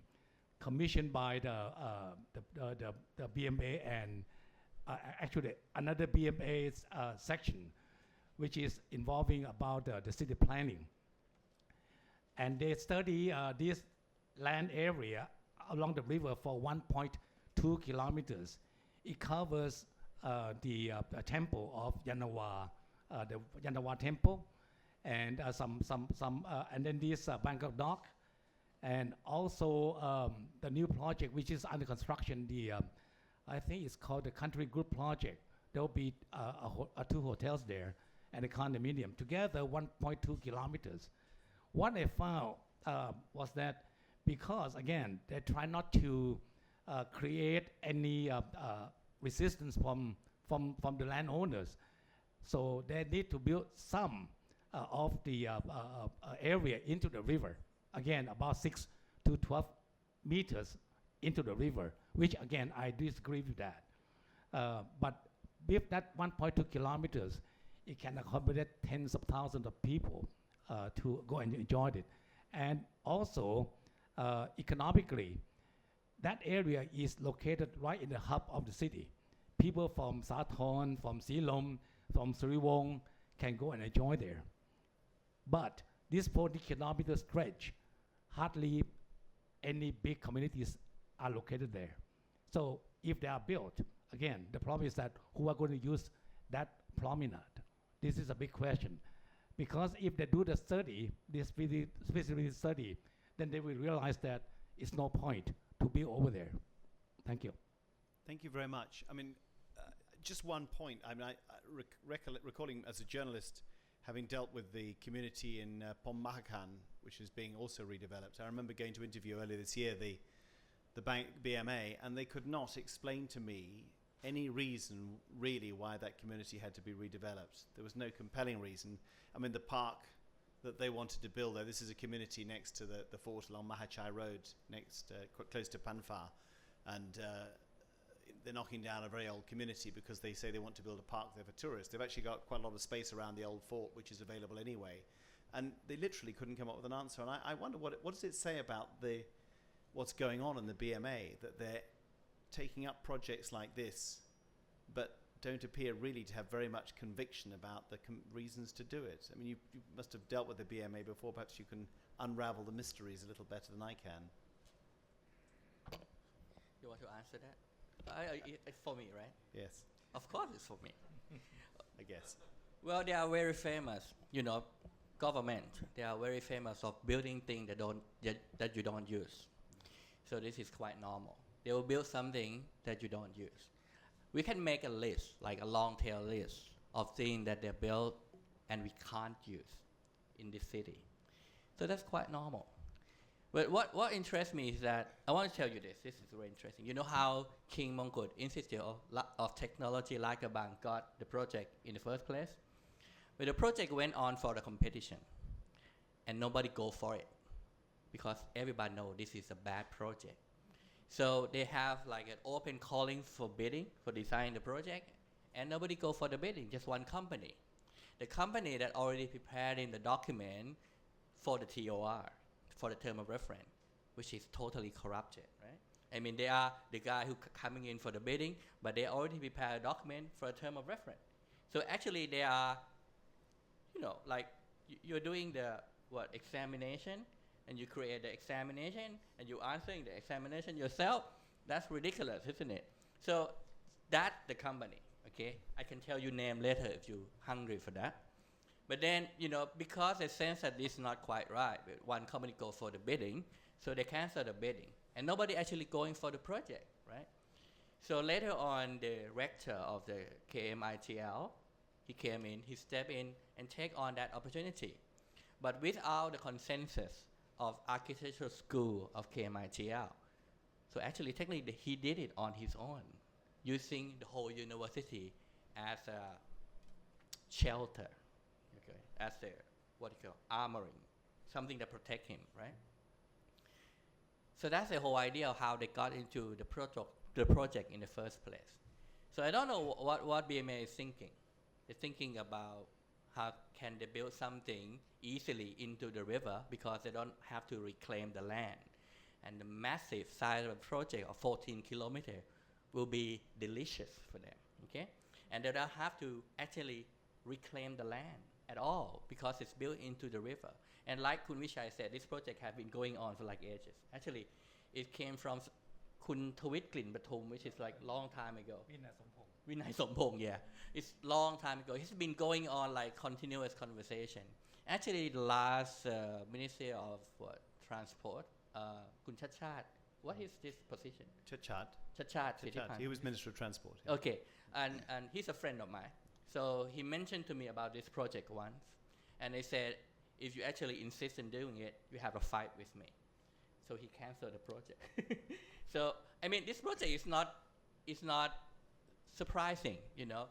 commissioned by the BMA and actually another BMA section, which is involving about the city planning. And they study this land area along the river for 1.2 kilometers. It covers the temple of Yanawa, the Yanawa temple, and and then this Bangkok Dock, and also the new project which is under construction. I think it's called the Country Group Project. There will be 2 hotels there and a condominium, together 1.2 kilometers. What I found was that because, again, they try not to create any resistance from the landowners, so they need to build some of the area into the river, again, about 6 to 12 meters into the river, which, again, I disagree with that. But with that 1.2 kilometers, it can accommodate tens of thousands of people to go and enjoy it. And also, economically, that area is located right in the hub of the city. People from Sathorn, from Silom, from Sriwong can go and enjoy there. But this 40-kilometer stretch, hardly any big communities are located there. So if they are built, again, the problem is that who are going to use that promenade? This is a big question. Because if they do the study, this feasibility study, then they will realize that it's no point to be over there. Thank you. Thank you very much. I mean, just one point. I mean, recalling as a journalist, having dealt with the community in Pom Mahakan, which is being also redeveloped. I remember going to interview earlier this year the bank BMA, and they could not explain to me any reason really why that community had to be redeveloped. There was no compelling reason. I mean, the park that they wanted to build there, this is a community next to the fort along Mahachai Road, next close to Panfa, and they're knocking down a very old community because they say they want to build a park there for tourists. They've actually got quite a lot of space around the old fort, which is available anyway, and they literally couldn't come up with an answer. And I wonder what does it say about what's going on in the BMA, that they're taking up projects like this, but don't appear really to have very much conviction about the reasons to do it. I mean, you must have dealt with the BMA before. Perhaps you can unravel the mysteries a little better than I can. You want to answer that? It's for me, right? Yes. Of course it's for me. I guess. Well, they are very famous, government. They are very famous of building things that you don't use. So this is quite normal. They will build something that you don't use. We can make a list, like a long tail list of things that they built and we can't use in this city. So that's quite normal. But what interests me is that, I want to tell you this is very interesting. You know how King Mongkut Institute of Technology Ladkrabang got the project in the first place? But the project went on for the competition and nobody go for it because everybody knows this is a bad project. So they have like an open calling for bidding, for designing the project, and nobody go for the bidding, just one company. The company that already prepared in the document for the TOR, for the term of reference, which is totally corrupted, right? I mean, they are the guy who coming in for the bidding, but they already prepare a document for a term of reference. So actually, they are, like you're doing the examination, and you create the examination, and you're answering the examination yourself. That's ridiculous, isn't it? So that's the company. Okay, I can tell you name later if you're hungry for that. But then, because they sense that this is not quite right, one company go for the bidding, so they cancel the bidding. And nobody actually going for the project, right? So later on, the rector of the KMITL, he came in, he stepped in and take on that opportunity. But without the consensus of architectural school of KMITL. So actually, technically, he did it on his own, using the whole university as a shelter, okay, as a armoring, something that protect him, right? So that's the whole idea of how they got into the project in the first place. So I don't know what BMA is thinking. They're thinking about how can they build something easily into the river because they don't have to reclaim the land. And the massive size of the project of 14 kilometers will be delicious for them, okay? And they don't have to actually reclaim the land at all because it's built into the river. And like Kun Vichai said, this project has been going on for like ages. Actually, it came from Kun Thawit Klin Pathum, which is like long time ago. Vinay Sompong, yeah. It's long time ago. It's been going on like continuous conversation. Actually, the last Minister of Transport, Kun Chachat, what is this position? Chachat. Chachat. He was Minister of Transport. Yeah. Okay, and he's a friend of mine. So he mentioned to me about this project once, and they said, if you actually insist on doing it, you have a fight with me. So he canceled the project. So I mean, this project is not surprising.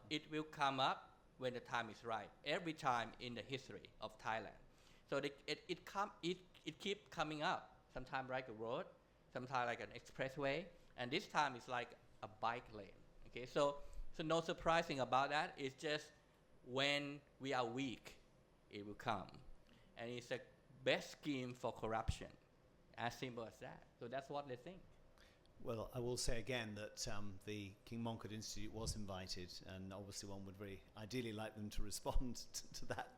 It will come up when the time is right. Every time in the history of Thailand, so it keeps coming up. Sometimes like a road, sometimes like an expressway, and this time it's like a bike lane. Okay, so no surprising about that. It's just when we are weak, it will come, and it's a best scheme for corruption. As simple as that. So that's what they think. Well, I will say again that the King Mongkut Institute was invited, and obviously one would very ideally like them to respond to that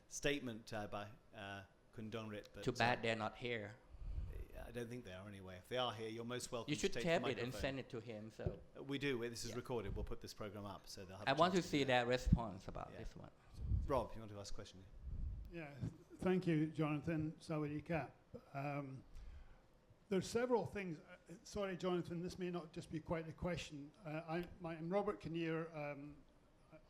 statement by Kun Duangrit. Too bad they're not here. I don't think they are anyway. If they are here, you're most welcome. You should to take tape the it and microphone. send it to him. So We do. This is recorded. We'll put this program up, so they'll have. I a want to chance see do their response about this one. Rob, you want to ask a question? Yeah, thank you, Jonathan. Sawadee Kap. There's several things. Sorry, Jonathan, this may not just be quite a question. I'm Robert Kinnear,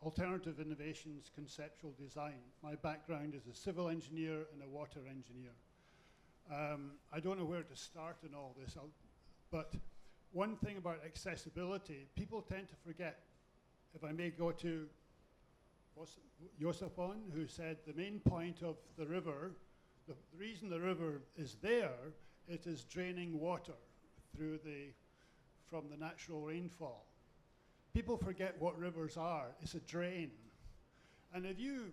Alternative Innovations Conceptual Design. My background is a civil engineer and a water engineer. I don't know where to start in all this, but one thing about accessibility, people tend to forget. If I may go to Yossapon, who said the main point of the river, the reason the river is there, it is draining water from the natural rainfall. People forget what rivers are. It's a drain. And if you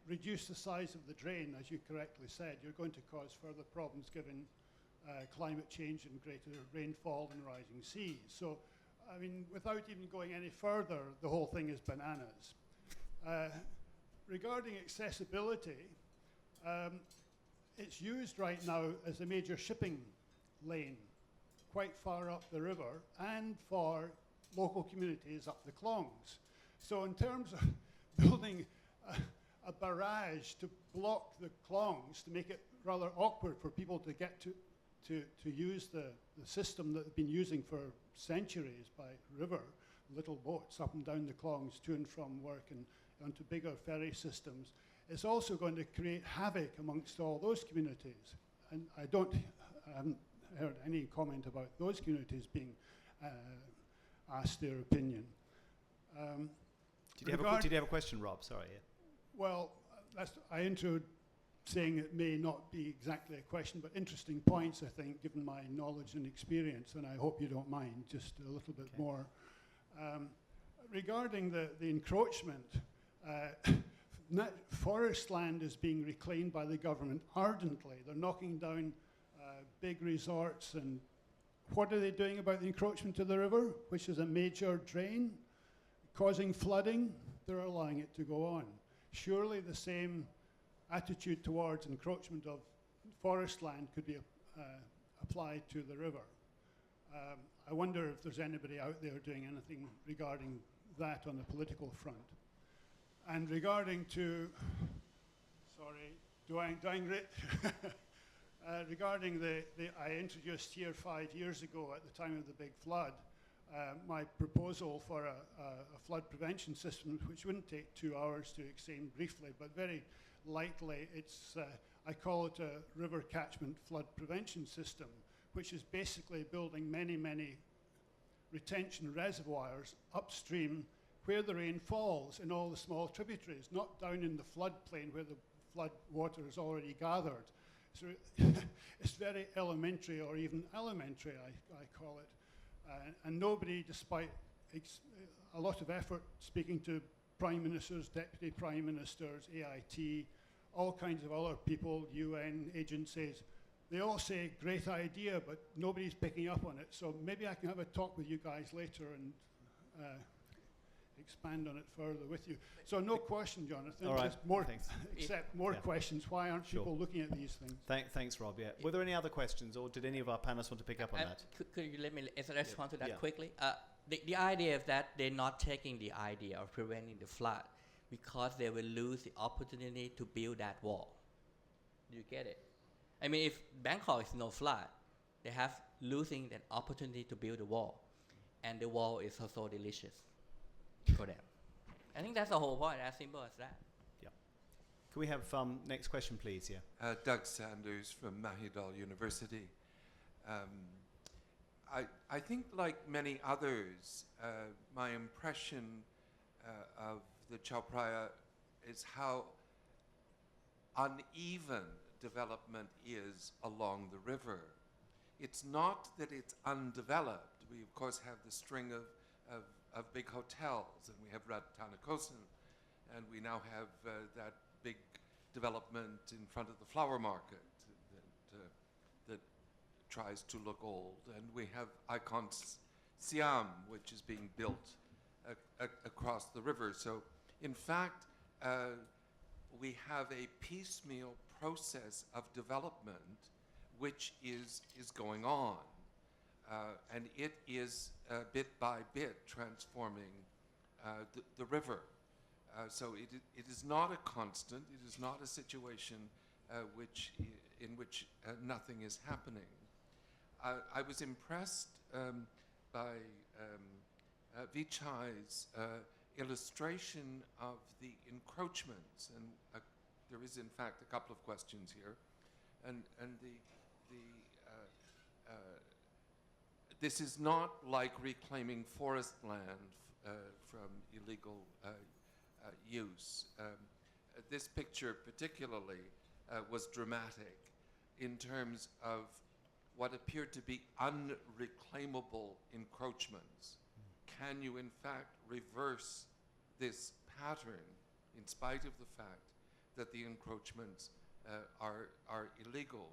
reduce the size of the drain, as you correctly said, you're going to cause further problems given climate change and greater rainfall and rising seas. So, I mean, without even going any further, the whole thing is bananas. Regarding accessibility, it's used right now as a major shipping lane quite far up the river and for local communities up the Klongs. So in terms of building a barrage to block the Klongs, to make it rather awkward for people to get to use the system that they've been using for centuries by river, little boats up and down the Klongs to and from work and onto bigger ferry systems, it's also going to create havoc amongst all those communities. And I haven't heard any comment about those communities being asked their opinion. Did you have a question, Rob? Sorry. Yeah. Well, I introed saying it may not be exactly a question, but interesting points, I think, given my knowledge and experience, and I hope you don't mind, just a little bit more. Regarding the encroachment, forest land is being reclaimed by the government ardently. They're knocking down big resorts and what are they doing about the encroachment of the river, which is a major drain, causing flooding? They're allowing it to go on. Surely the same attitude towards encroachment of forest land could be applied to the river. I wonder if there's anybody out there doing anything regarding that on the political front. And regarding to, sorry, Duangrit, regarding I introduced here 5 years ago at the time of the big flood, my proposal for a flood prevention system, which wouldn't take 2 hours to explain briefly, but very lightly, I call it a river catchment flood prevention system, which is basically building many, many retention reservoirs upstream where the rain falls in all the small tributaries, not down in the floodplain where the flood water is already gathered. So it's very elementary, or even elementary, I call it. And nobody, despite a lot of effort speaking to prime ministers, deputy prime ministers, AIT, all kinds of other people, UN agencies, they all say, great idea, but nobody's picking up on it. So maybe I can have a talk with you guys later and expand on it further with you. So no question, Jonathan. All right, Just more, thanks. except more questions. Why aren't people looking at these things? Thanks, Rob. Yeah. Were there any other questions, or did any of our panelists want to pick up on that? Could you let me respond to that Yeah. quickly? The idea is that they're not taking the idea of preventing the flood because they will lose the opportunity to build that wall. Do you get it? I mean, if Bangkok is no flood, they have losing that opportunity to build a wall, and the wall is also delicious for them. I think that's the whole point, as simple as that. Yeah. Can we have next question, please? Yeah. Doug Sanders from Mahidol University. I think, like many others, my impression of the Chai Phraya is how uneven development is along the river. It's not that it's undeveloped. We, of course, have the string of big hotels, and we have Ratanakosin, and we now have that big development in front of the flower market that tries to look old. And we have Icon Siam, which is being built across the river. So, in fact, we have a piecemeal process of development which is going on. And it is bit by bit transforming the river. So it is not a constant, it is not a situation in which nothing is happening. I was impressed by Vichai's illustration of the encroachments, and there is in fact a couple of questions here, and this is not like reclaiming forest land from illegal use. This picture particularly was dramatic in terms of what appeared to be unreclaimable encroachments. Can you in fact reverse this pattern in spite of the fact that the encroachments are illegal?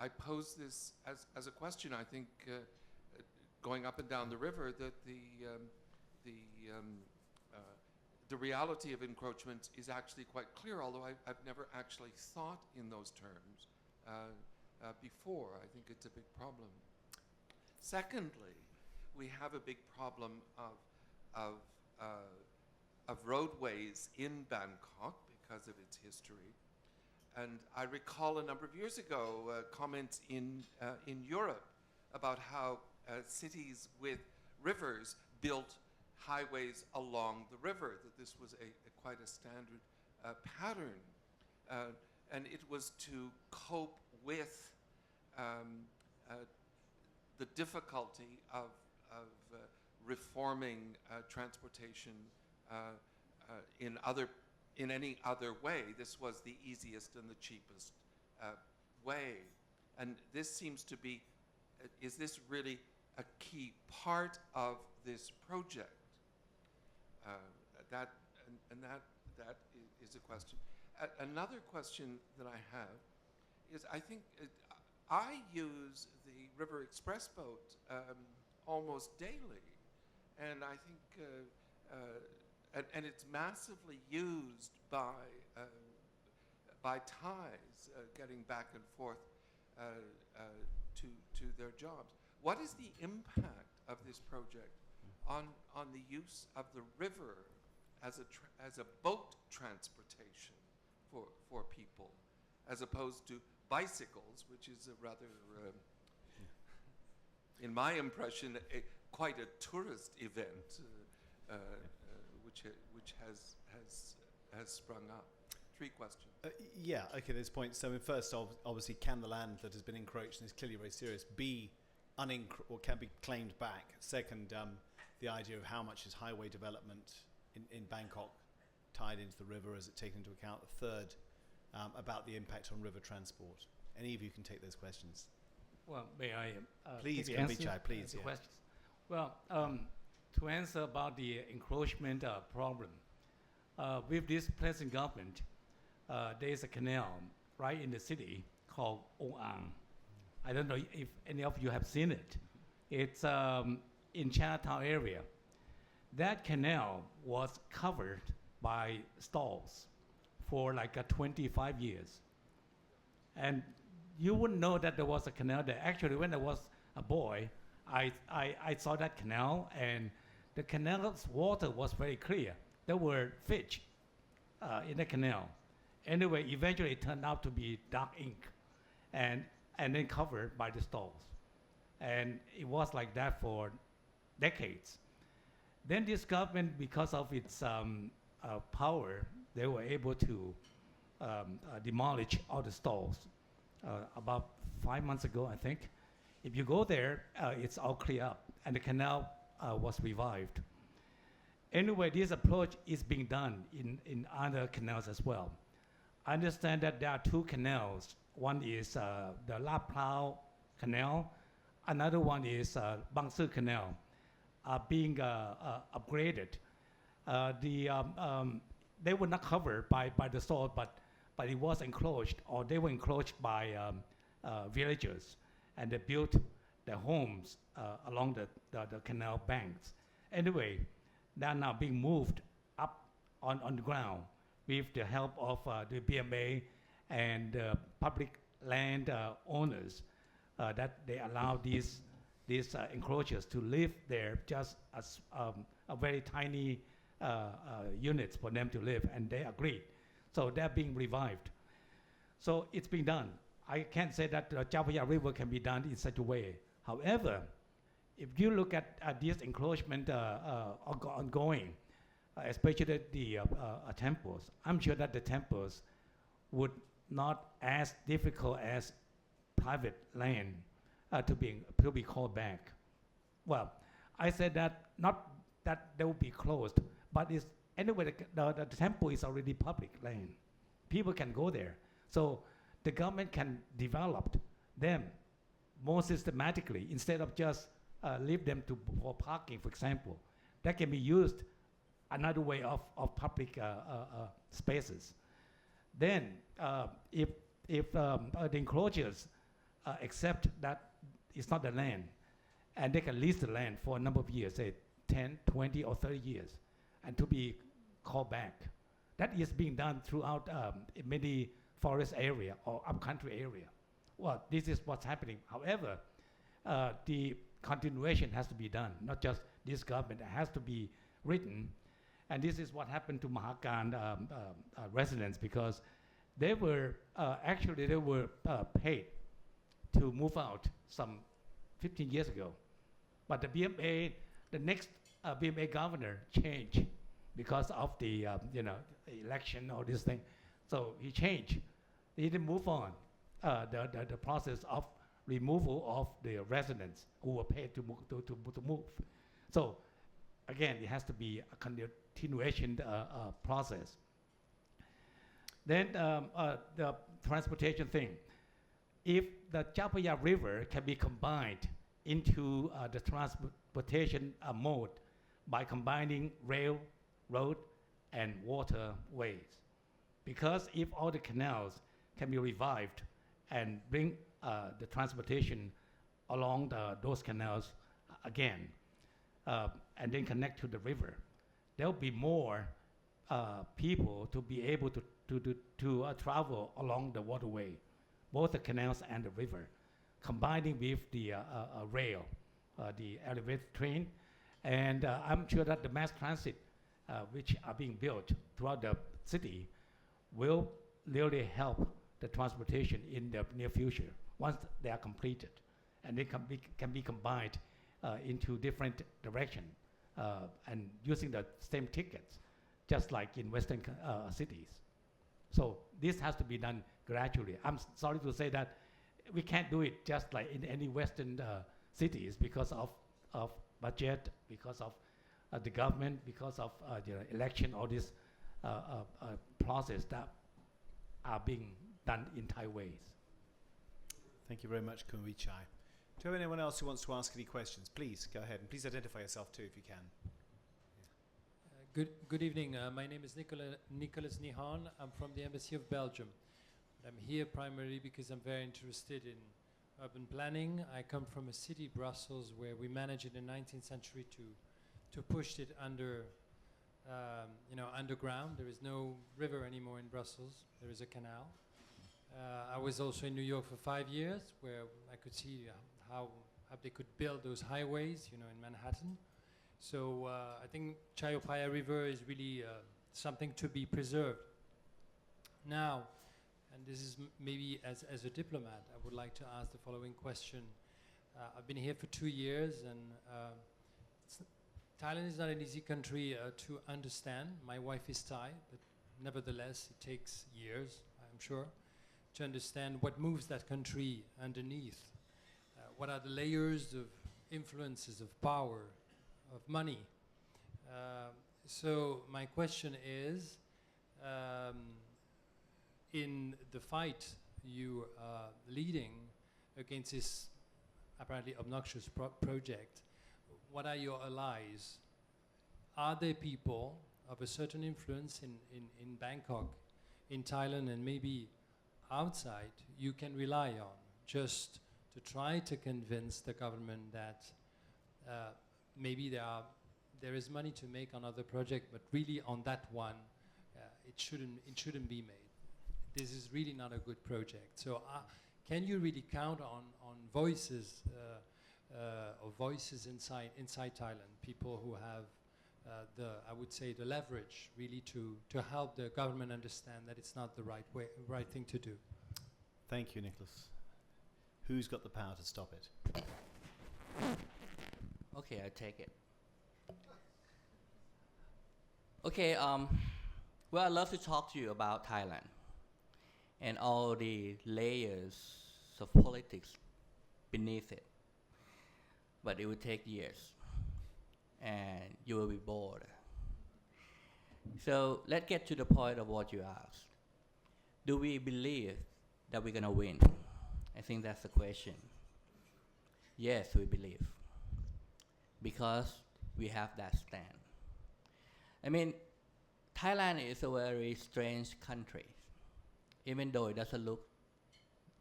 I pose this as a question. I think going up and down the river, that the reality of encroachment is actually quite clear, although I've never actually thought in those terms before. I think it's a big problem. Secondly, we have a big problem of roadways in Bangkok because of its history. And I recall a number of years ago comments in Europe about how cities with rivers built highways along the river, that this was quite a standard pattern. And it was to cope with the difficulty of reforming transportation in any other way. This was the easiest and the cheapest way. And this seems to be, is this really a key part of this project? That is a question. Another question that I have is, I think I use the River Express boat almost daily, and I think, and it's massively used by Thais getting back and forth to their jobs. What is the impact of this project on the use of the river as a boat transportation for people, as opposed to bicycles, which is a rather, in my impression, quite a tourist event, which has sprung up. 3 questions. Yeah, okay, there's points. So first, obviously, can the land that has been encroached and is clearly very serious be or can be claimed back? Second, the idea of how much is highway development in Bangkok tied into the river, as it taken into account? The third, about the impact on river transport. Any of you can take those questions. Well, may I please, take can the be Chai, please. the Yeah. questions? Well, to answer about the encroachment problem, with this present government, there is a canal right in the city called Oang. I don't know if any of you have seen it. It's in Chinatown area. That canal was covered by stalls for like 25 years. And you wouldn't know that there was a canal there. Actually, when I was a boy, I saw that canal, and the canal's water was very clear. There were fish in the canal. Anyway, eventually it turned out to be dark ink and then covered by the stalls. And it was like that for decades. Then this government, because of its power, they were able to demolish all the stalls about 5 months ago, I think. If you go there, it's all clear up, and the canal was revived. Anyway, this approach is being done in other canals as well. I understand that there are 2 canals. One is the Ladkrabang Canal. Another one is Bang Sue Canal, being upgraded. They were not covered by the soil, but it was encroached, or they were encroached by villagers, and they built their homes along the canal banks. Anyway, they are now being moved up on the ground with the help of the BMA and public land owners, that they allow these encroachers to live there just as a very tiny units for them to live, and they agreed. So they're being revived. So it's being done. I can't say that the Chai Phraya River can be done in such a way. However, if you look at this encroachment ongoing, especially the temples, I'm sure that the temples would not as difficult as private land to be called back. Well, I said that not that they will be closed, but it's anyway the temple is already public land. People can go there, so the government can develop them more systematically instead of just leave them for parking, for example. That can be used another way of public spaces. Then, if the encroachers accept that it's not the land, and they can lease the land for a number of years, say 10, 20, or 30 years, and to be called back. That is being done throughout many forest area or upcountry area. Well, this is what's happening. However, the continuation has to be done, not just this government. It has to be written. And this is what happened to Mahakan residents, because they were actually paid to move out some 15 years ago. But the BMA, the next BMA governor changed because of the election or this thing. So he changed. He didn't move on the process of removal of the residents who were paid to move. So again, it has to be a continuation process. Then the transportation thing. If the Chai Phraya River can be combined into the transportation mode by combining rail, road, and waterways. Because if all the canals can be revived and bring the transportation along those canals again, and then connect to the river, there'll be more people to be able to travel along the waterway, both the canals and the river, combining with the rail, the elevated train, and I'm sure that the mass transit, which are being built throughout the city, will really help the transportation in the near future once they are completed, and they can be combined into different direction and using the same tickets, just like in Western cities. So this has to be done gradually. I'm sorry to say that we can't do it just like in any Western cities because of budget, because of the government, because of the election, all this process that are being done in Thai ways. Thank you very much, Kunwi Chai. Do you have anyone else who wants to ask any questions? Please go ahead, and please identify yourself too if you can. Good evening. My name is Nicholas Nihan. I'm from the Embassy of Belgium. I'm here primarily because I'm very interested in urban planning. I come from a city, Brussels, where we managed in the 19th century to push it under, underground. There is no river anymore in Brussels. There is a canal. I was also in New York for 5 years, where I could see how they could build those highways, in Manhattan. So I think Chai Phraya River is really something to be preserved. Now, and this is maybe as a diplomat, I would like to ask the following question. I've been here for 2 years, and Thailand is not an easy country to understand. My wife is Thai, but nevertheless, it takes years, I'm sure, to understand what moves that country underneath. What are the layers of influences, of power, of money? So my question is, in the fight you are leading against this apparently obnoxious project, what are your allies? Are there people of a certain influence in Bangkok, in Thailand, and maybe outside you can rely on just to try to convince the government that maybe there is money to make on other projects, but really on that one, it shouldn't be made. This is really not a good project. So can you really count on voices or voices inside Thailand, people who have I would say the leverage really to help the government understand that it's not the right thing to do? Thank you, Nicholas. Who's got the power to stop it? Okay, I take it. Okay, well, I'd love to talk to you about Thailand and all the layers of politics beneath it. But it would take years, and you will be bored. So let's get to the point of what you asked. Do we believe that we're gonna win? I think that's the question. Yes, we believe, because we have that stand. I mean, Thailand is a very strange country. Even though it doesn't look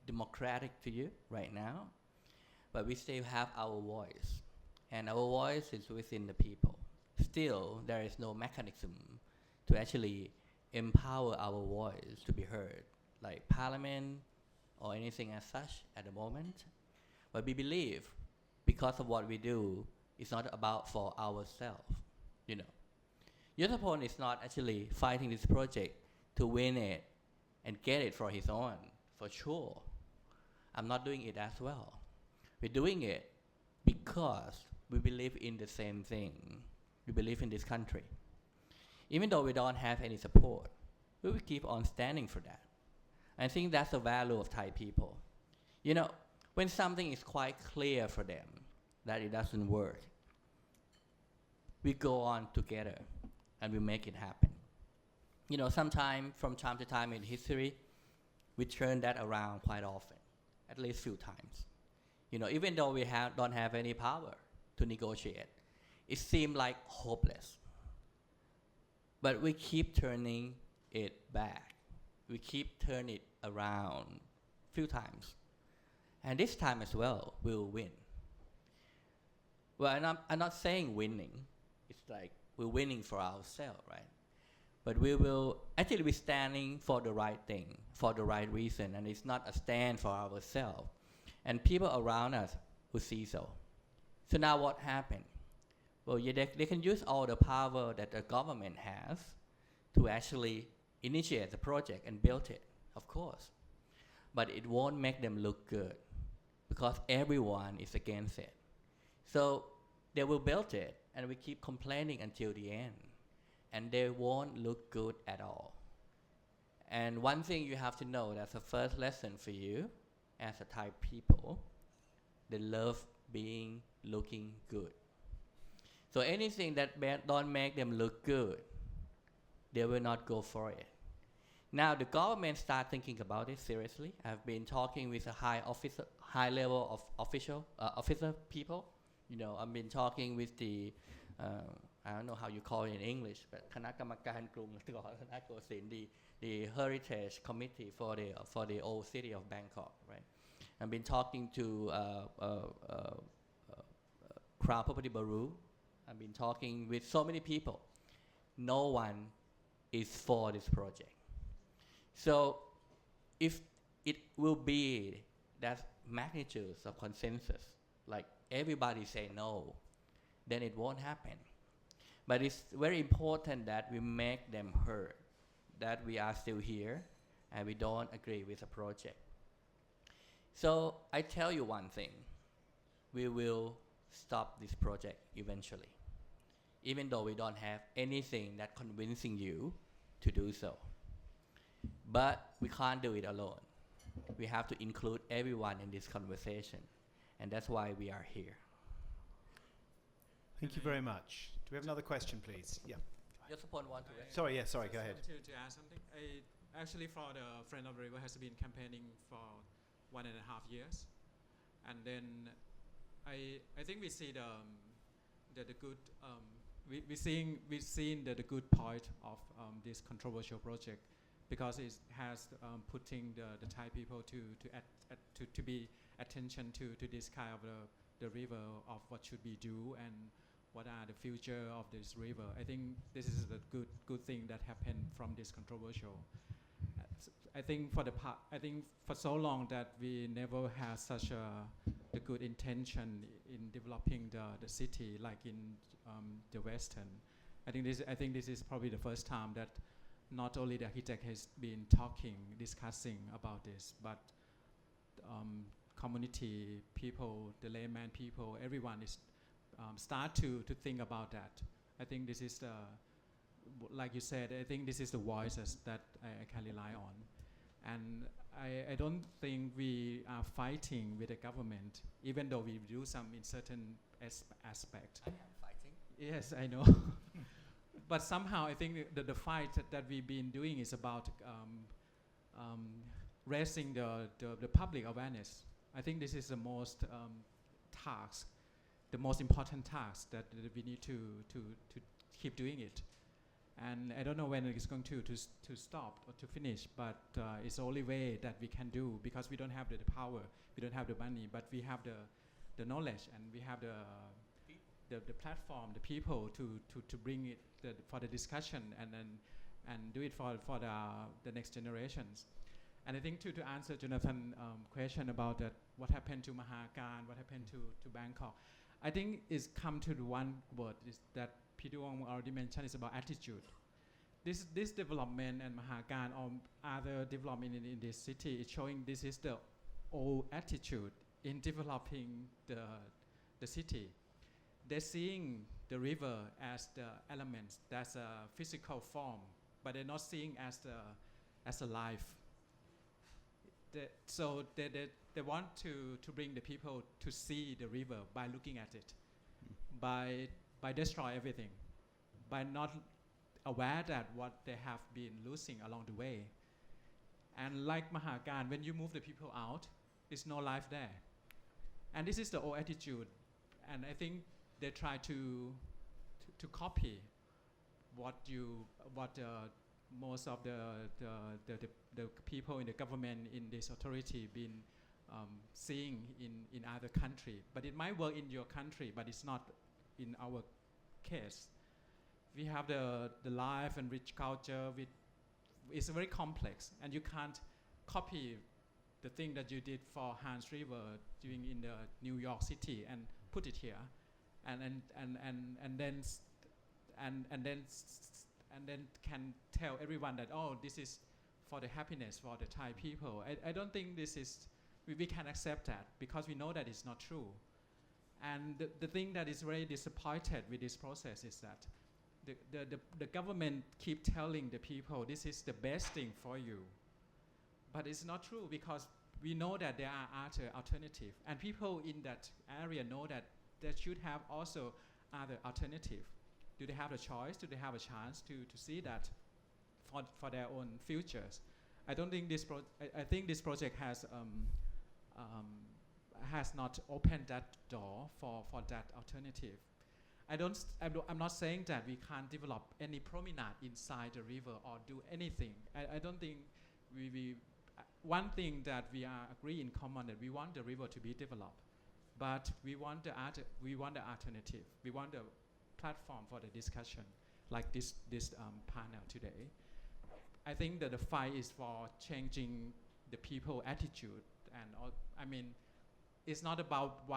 democratic to you right now, but we still have our voice, and our voice is within the people. Still, there is no mechanism to actually empower our voice to be heard, like parliament or anything as such at the moment. But we believe, because of what we do, it's not about for ourselves, Yossapon is not actually fighting this project to win it and get it for his own, for sure. I'm not doing it as well. We're doing it because we believe in the same thing. We believe in this country. Even though we don't have any support, we will keep on standing for that. I think that's the value of Thai people. When something is quite clear for them that it doesn't work, we go on together and we make it happen. Sometime from time to time in history, we turn that around quite often, at least few times. Even though we don't have any power to negotiate, it seemed like hopeless. But we keep turning it back. We keep turning it around few times. And this time as well, we'll win. Well, I'm not saying winning. It's like we're winning for ourselves, right? But we're standing for the right thing, for the right reason, and it's not a stand for ourselves. And people around us will see so. So now what happened? Well, yeah, they can use all the power that the government has to actually initiate the project and build it, of course. But it won't make them look good because everyone is against it. So they will build it and we keep complaining until the end. And they won't look good at all. And one thing you have to know, that's the first lesson for you as a Thai people, they love looking good. So anything that don't make them look good, they will not go for it. Now the government start thinking about it seriously. I've been talking with a high level of officer people. I've been talking with the I don't know how you call it in English, but คณะกรรมการกรุงรัตนโกสินทร์ the heritage committee for the old city of Bangkok, right? I've been talking to Crown Property Bureau. I've been talking with so many people. No one is for this project. So if it will be that magnitude of consensus, like everybody say no, then it won't happen. But it's very important that we make them heard that we are still here and we don't agree with the project. So I tell you one thing, we will stop this project eventually, even though we don't have anything that convincing you to do so. But we can't do it alone. We have to include everyone in this conversation, and that's why we are here. Thank you very much. Do we have another question, please? Yeah. Yossapon want to Sorry, go ahead. To add something, actually for the Friend of the River has been campaigning for 1.5 years, and then I think we see the good we seen the good part of this controversial project, because it has putting the Thai people to be attention to this kind of the river, of what should we do and what are the future of this river. I think this is the good thing that happened from this controversial. I think for so long that we never had such the good intention in developing the city like in the Western. I think this is probably the first time that not only the architect has been discussing about this, but community people, the layman people, everyone is start to think about that. I think this is like you said, I think this is the voices that I can rely on. And I don't think we are fighting with the government, even though we do some in certain aspect. I am fighting. Yes, I know. But somehow I think the fight that we've been doing is about raising the public awareness. I think this is the most the most important task that we need to keep doing it. And I don't know when it's going to stop or to finish, but it's the only way that we can do, because we don't have the power, we don't have the money, but we have the knowledge, and we have the platform, the people to bring it for the discussion and do it for the next generations. And I think to answer Jonathan's question about that, what happened to Mahakan, what happened to Bangkok, I think it's come to the one word is that Peter Wong already mentioned, is about attitude. This development and Mahakan or other development in this city is showing this is the old attitude in developing the city. They're seeing the river as the elements, that's a physical form, but they're not seeing as a life. So they want to bring the people to see the river by looking at it, by destroy everything, by not aware that what they have been losing along the way. And like Mahakan, when you move the people out, there's no life there. And this is the old attitude, and I think they try to copy what most of the people in the government in this authority been seeing in other country. But it might work in your country, but it's not in our case. We have the life and rich culture. It's very complex, and you can't copy the thing that you did for Hans River doing in the New York City and put it here, and then can tell everyone that, oh, this is for the happiness for the Thai people. I don't think this is, we can accept that, because we know that it's not true. And the thing that is very disappointed with this process is that the government keep telling the people this is the best thing for you. But it's not true, because we know that there are other alternatives. And people in that area know that they should have also other alternatives. Do they have a choice? Do they have a chance to see that for their own futures? I don't think this I think this project has not opened that door for that alternative. I'm not saying that we can't develop any promenade inside the river or do anything. I don't think one thing that we are agree in common, that we want the river to be developed, but we want the alternative. We want a platform for the discussion, like this panel today. I think that the fight is for changing the people attitude, and I mean, it's not about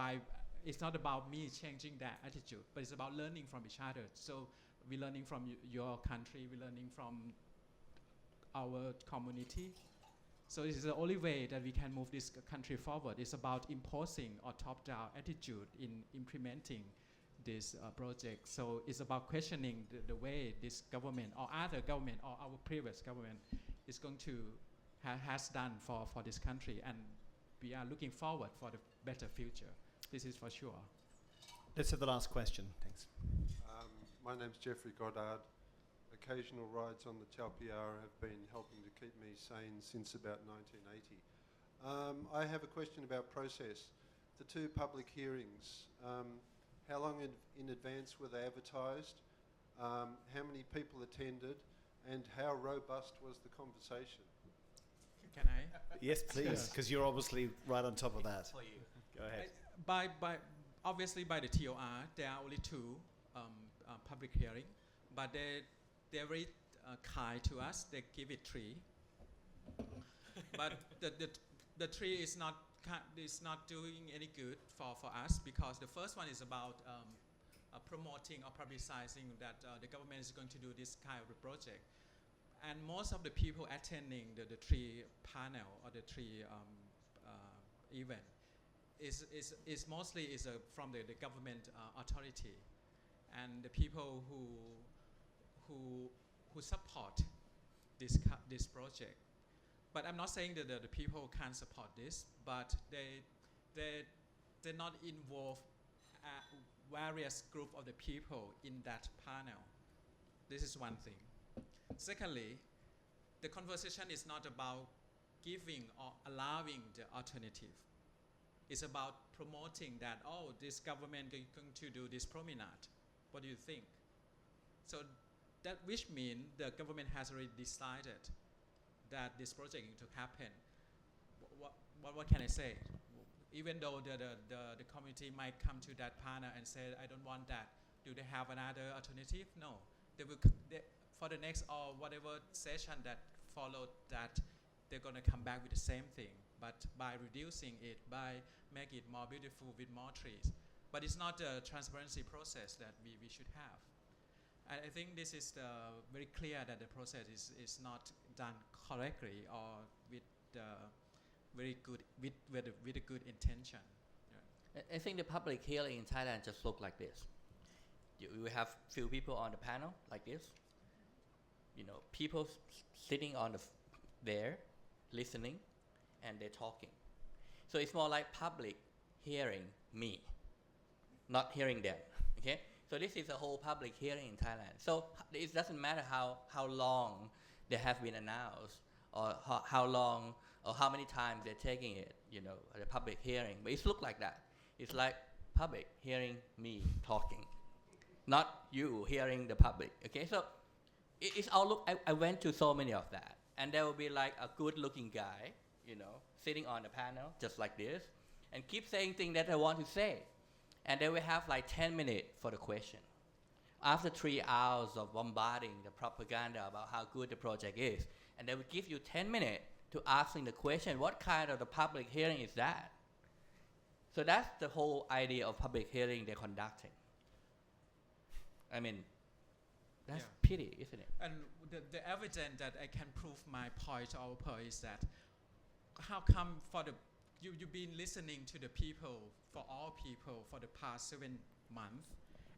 me changing that attitude, but it's about learning from each other. So we're learning from your country, we're learning from our community. So this is the only way that we can move this country forward. It's about imposing a top-down attitude in implementing this project. So it's about questioning the way this government or other government or our previous government is going to has done for this country, and we are looking forward for the better future. This is for sure. Let's have the last question. Thanks. My name's Jeffrey Goddard. Occasional rides on the Chai Phraya have been helping to keep me sane since about 1980. I have a question about process. The two public hearings, how long in advance were they advertised? How many people attended? And how robust was the conversation? Can I? Yes, please, because you're obviously right on top of that. For you. Go ahead. Obviously by the TOR, there are only two public hearing, but they're very kind to us. They give it 3, but the 3 is not doing any good for us, because the first one is about promoting or publicizing that the government is going to do this kind of a project, and most of the people attending the 3 panel or the 3 event is mostly from the government authority, and the people who support this project. But I'm not saying that the people can't support this, but they're not involve various group of the people in that panel. This is one thing. Secondly, the conversation is not about giving or allowing the alternative. It's about promoting that, oh, this government is going to do this promenade. What do you think? So that which means the government has already decided that this project is to happen. What can I say? Even though the community might come to that panel and say, I don't want that, do they have another alternative? No. For the next or whatever session that followed that, they're going to come back with the same thing, but by reducing it, by making it more beautiful with more trees. But it's not a transparency process that we should have. I think this is very clear that the process is not done correctly or with very good with a good intention. I think the public hearing in Thailand just look like this. You have few people on the panel like this. You know, people sitting on there, listening, and they're talking. So it's more like public hearing me, not hearing them. Okay. So this is a whole public hearing in Thailand. So it doesn't matter how long they have been announced, or how long or how many times they're taking it, you know, the public hearing. But it looks like that. It's like public hearing me talking, not you hearing the public. Okay, so it's all look. I went to so many of that, and there will be like a good-looking guy, you know, sitting on the panel just like this and keep saying things that they want to say. And they will have like 10 minutes for the question. After 3 hours of bombarding the propaganda about how good the project is, and they will give you 10 minutes to asking the question, what kind of the public hearing is that? So that's the whole idea of public hearing they're conducting. I mean, that's Yeah. pity, isn't it? And the evidence that I can prove my point over is that how come for the you've been listening to the people, for all people, for the past 7 months,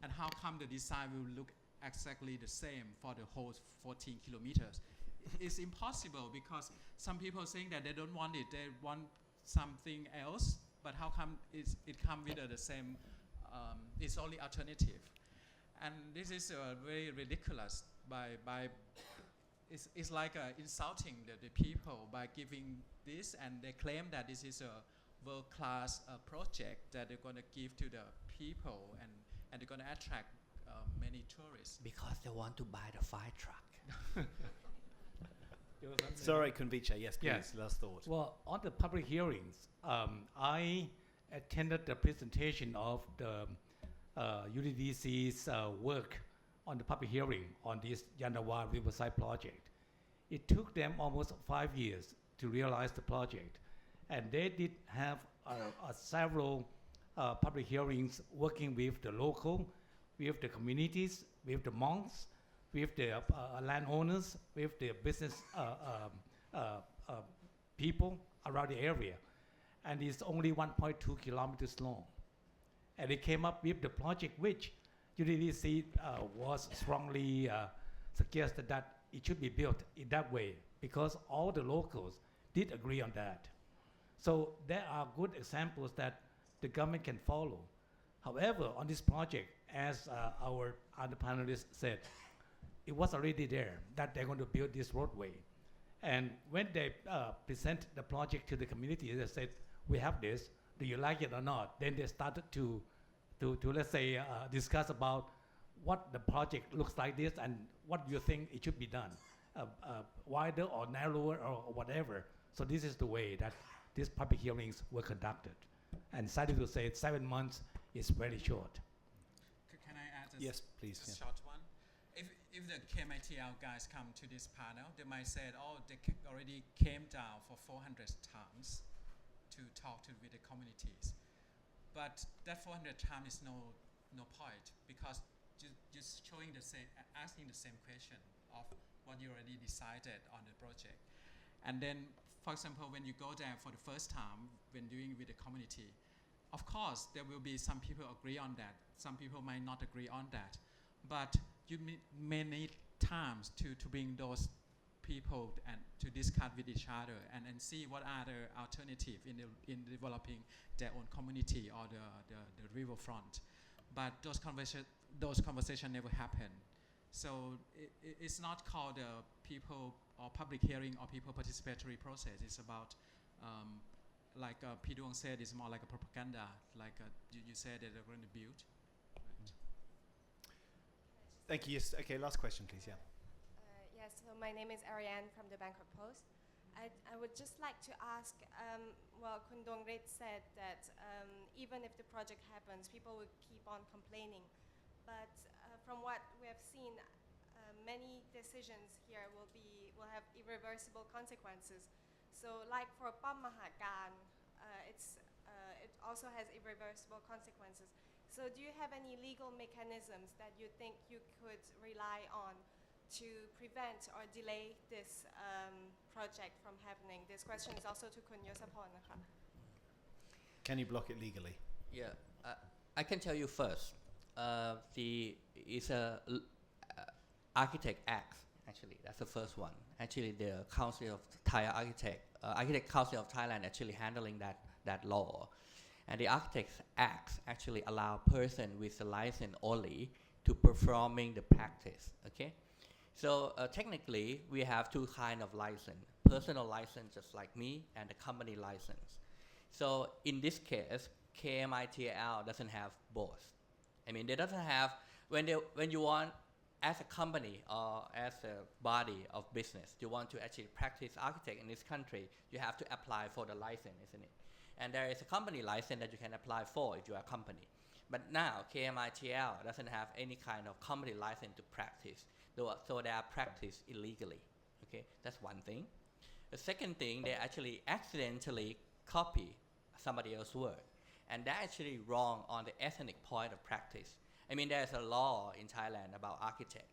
and how come the design will look exactly the same for the whole 14 kilometers? It's impossible because some people saying that they don't want it, they want something else, but how come it comes with the same, it's only alternative. And this is very ridiculous by it's like insulting the people by giving this, and they claim that this is a world-class project that they're going to give to the people, and they're going to attract many tourists. Because they want to buy the fire truck. Sorry, Vichai. Yes, please. Yes. Last thought. Well, on the public hearings, I attended the presentation of the UDDC's work on the public hearing on this Yanawa Riverside project. It took them almost 5 years to realize the project, and they did have several public hearings working with the local, with the communities, with the monks, with the landowners, with the business people around the area. And it's only 1.2 kilometers long. And they came up with the project which UDDC was strongly suggested that it should be built in that way, because all the locals did agree on that. So there are good examples that the government can follow. However, on this project, as our other panelists said, it was already there that they're going to build this roadway. And when they present the project to the community, they said, we have this, do you like it or not? Then they started to let's say, discuss about what the project looks like this and what you think it should be done, wider or narrower or whatever. So this is the way that these public hearings were conducted. And sadly to say, 7 months is very short. Can I add Yes, please. a Yeah. short one? If the KMITL guys come to this panel, they might say, oh, they already came down for 400 times to talk with the communities. But that 400 times is no point, because just showing the same, asking the same question of what you already decided on the project. And then, for example, when you go there for the first time, when doing with the community, of course, there will be some people agree on that. Some people might not agree on that. But you may need times to bring those people and to discuss with each other and see what are the alternatives in developing their own community or the riverfront. But those conversations never happen. So it's not called a people or public hearing or people participatory process. It's about, like P. Duong said, it's more like a propaganda, like you said that they're going to build. Right? Thank you. Yes. Okay, last question, please. Yeah. Yes, so my name is Ariane from the Bangkok Post. I would just like to ask, well, Kun Duangrit said that even if the project happens, people will keep on complaining. But from what we have seen, many decisions here will have irreversible consequences. So like for Pam Mahakan, it also has irreversible consequences. So do you have any legal mechanisms that you think you could rely on to prevent or delay this project from happening? This question is also to Kun Yossapon. Can you block it legally? Yeah, I can tell you first. It's a Architect Act. Actually, that's the first one. Actually, the Council of Thai Architect Council of Thailand actually handling that law. And the Architects Act actually allow person with a license only to performing the practice. Okay. So technically, we have two kind of license: personal license, just like me, and the company license. So in this case, KMITL doesn't have both. I mean, they doesn't have when you want as a company or as a body of business, you want to actually practice architect in this country, you have to apply for the license, isn't it? And there is a company license that you can apply for if you are a company. But now KMITL doesn't have any kind of company license to practice, so they are practiced illegally. Okay, that's one thing. The second thing, they actually accidentally copy somebody else's work, and that's actually wrong on the ethnic point of practice. I mean, there's a law in Thailand about architect,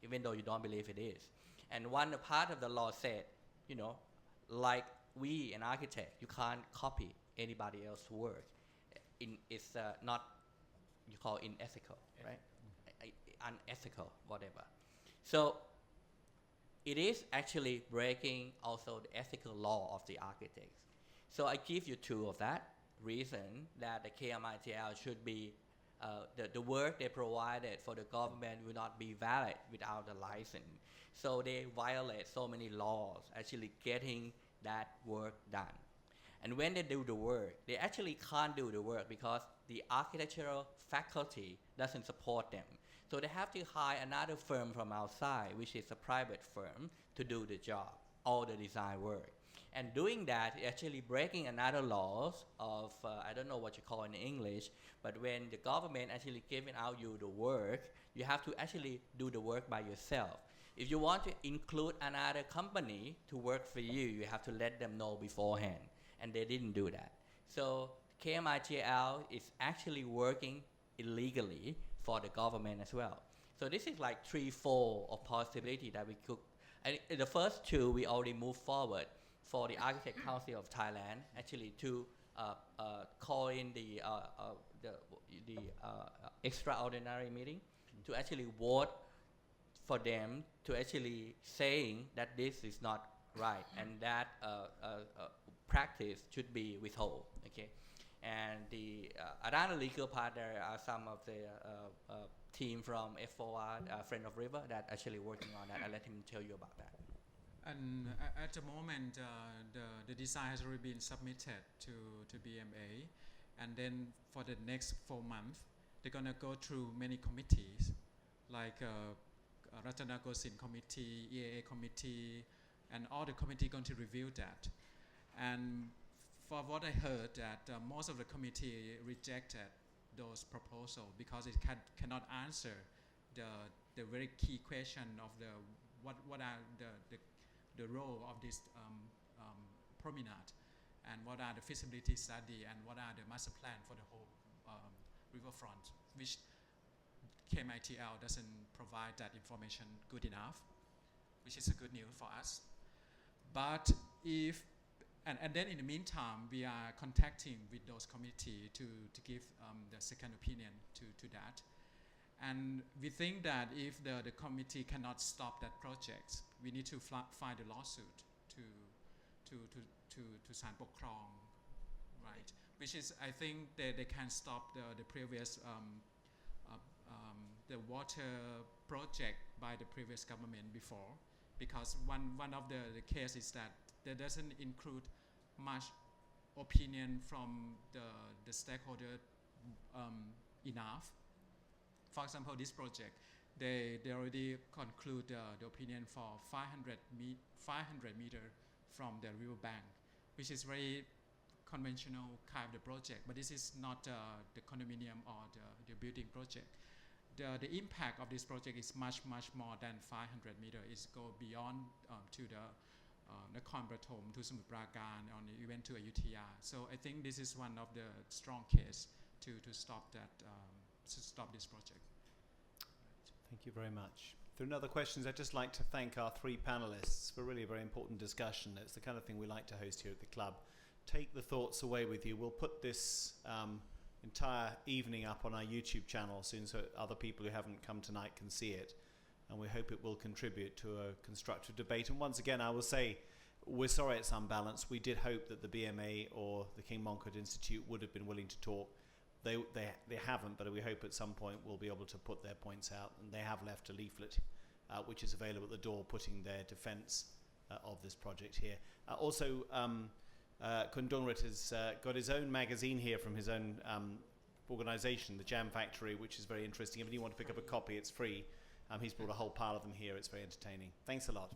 even though you don't believe it is. And one part of the law said, you know, like we, an architect, you can't copy anybody else's work. It's not, you call it unethical, right? Unethical, whatever. So it is actually breaking also the ethical law of the architects. So I give you two of that reason that the KMITL should be, the work they provided for the government will not be valid without the license. So they violate so many laws actually getting that work done. And when they do the work, they actually can't do the work because the architectural faculty doesn't support them. So they have to hire another firm from outside, which is a private firm, to do the job, all the design work. And doing that, actually breaking another laws of, I don't know what you call in English, but when the government actually giving out you the work, you have to actually do the work by yourself. If you want to include another company to work for you, you have to let them know beforehand. And they didn't do that. So KMITL is actually working illegally for the government as well. So this is like 3-4 of possibility that we could, and the first two we already moved forward for the Architect Council of Thailand actually to call in the extraordinary meeting to actually vote for them to actually saying that this is not right and that practice should be withheld. Okay, and the another legal part, there are some of the team from FOR, Friend of River, that actually working on that. I'll let him tell you about that. And at the moment, the design has already been submitted to BMA, and then for the next 4 months, they're gonna go through many committees, like Ratanagosin Committee, EAA Committee, and all the committee going to review that. And for what I heard, that most of the committee rejected those proposals because it cannot answer the very key question of what are the role of this promenade, and what are the feasibility study, and what are the master plan for the whole riverfront, which KMITL doesn't provide that information good enough, which is a good news for us. But if, and then in the meantime, we are contacting with those committees to give the second opinion to that. And we think that if the committee cannot stop that project, we need to file a lawsuit to San Pokkrong, right? Which is, I think they can stop the previous the water project by the previous government before, because one of the cases is that there doesn't include much opinion from the stakeholder enough. For example, this project, they already conclude the opinion for 500 meter from the river bank, which is very conventional kind of project, but this is not the condominium or the building project. The impact of this project is much more than 500 meter. It's go beyond to the Nakhon Prathom, to Samut Prakan, and even to Ayutthaya. So I think this is one of the strong case to stop that, to stop this project. Thank you very much. If there are no other questions, I'd just like to thank our three panelists for really a very important discussion. It's the kind of thing we like to host here at the club. Take the thoughts away with you. We'll put this entire evening up on our YouTube channel soon, so other people who haven't come tonight can see it, and we hope it will contribute to a constructive debate. And once again, I will say we're sorry it's unbalanced. We did hope that the BMA or the King Mongkut Institute would have been willing to talk. They haven't, but we hope at some point we'll be able to put their points out, and they have left a leaflet which is available at the door, putting their defence of this project here. Also, Kun Duangrit has got his own magazine here from his own organisation, the Jam Factory, which is very interesting. If you want to pick up a copy, it's free. He's brought a whole pile of them here. It's very entertaining. Thanks a lot.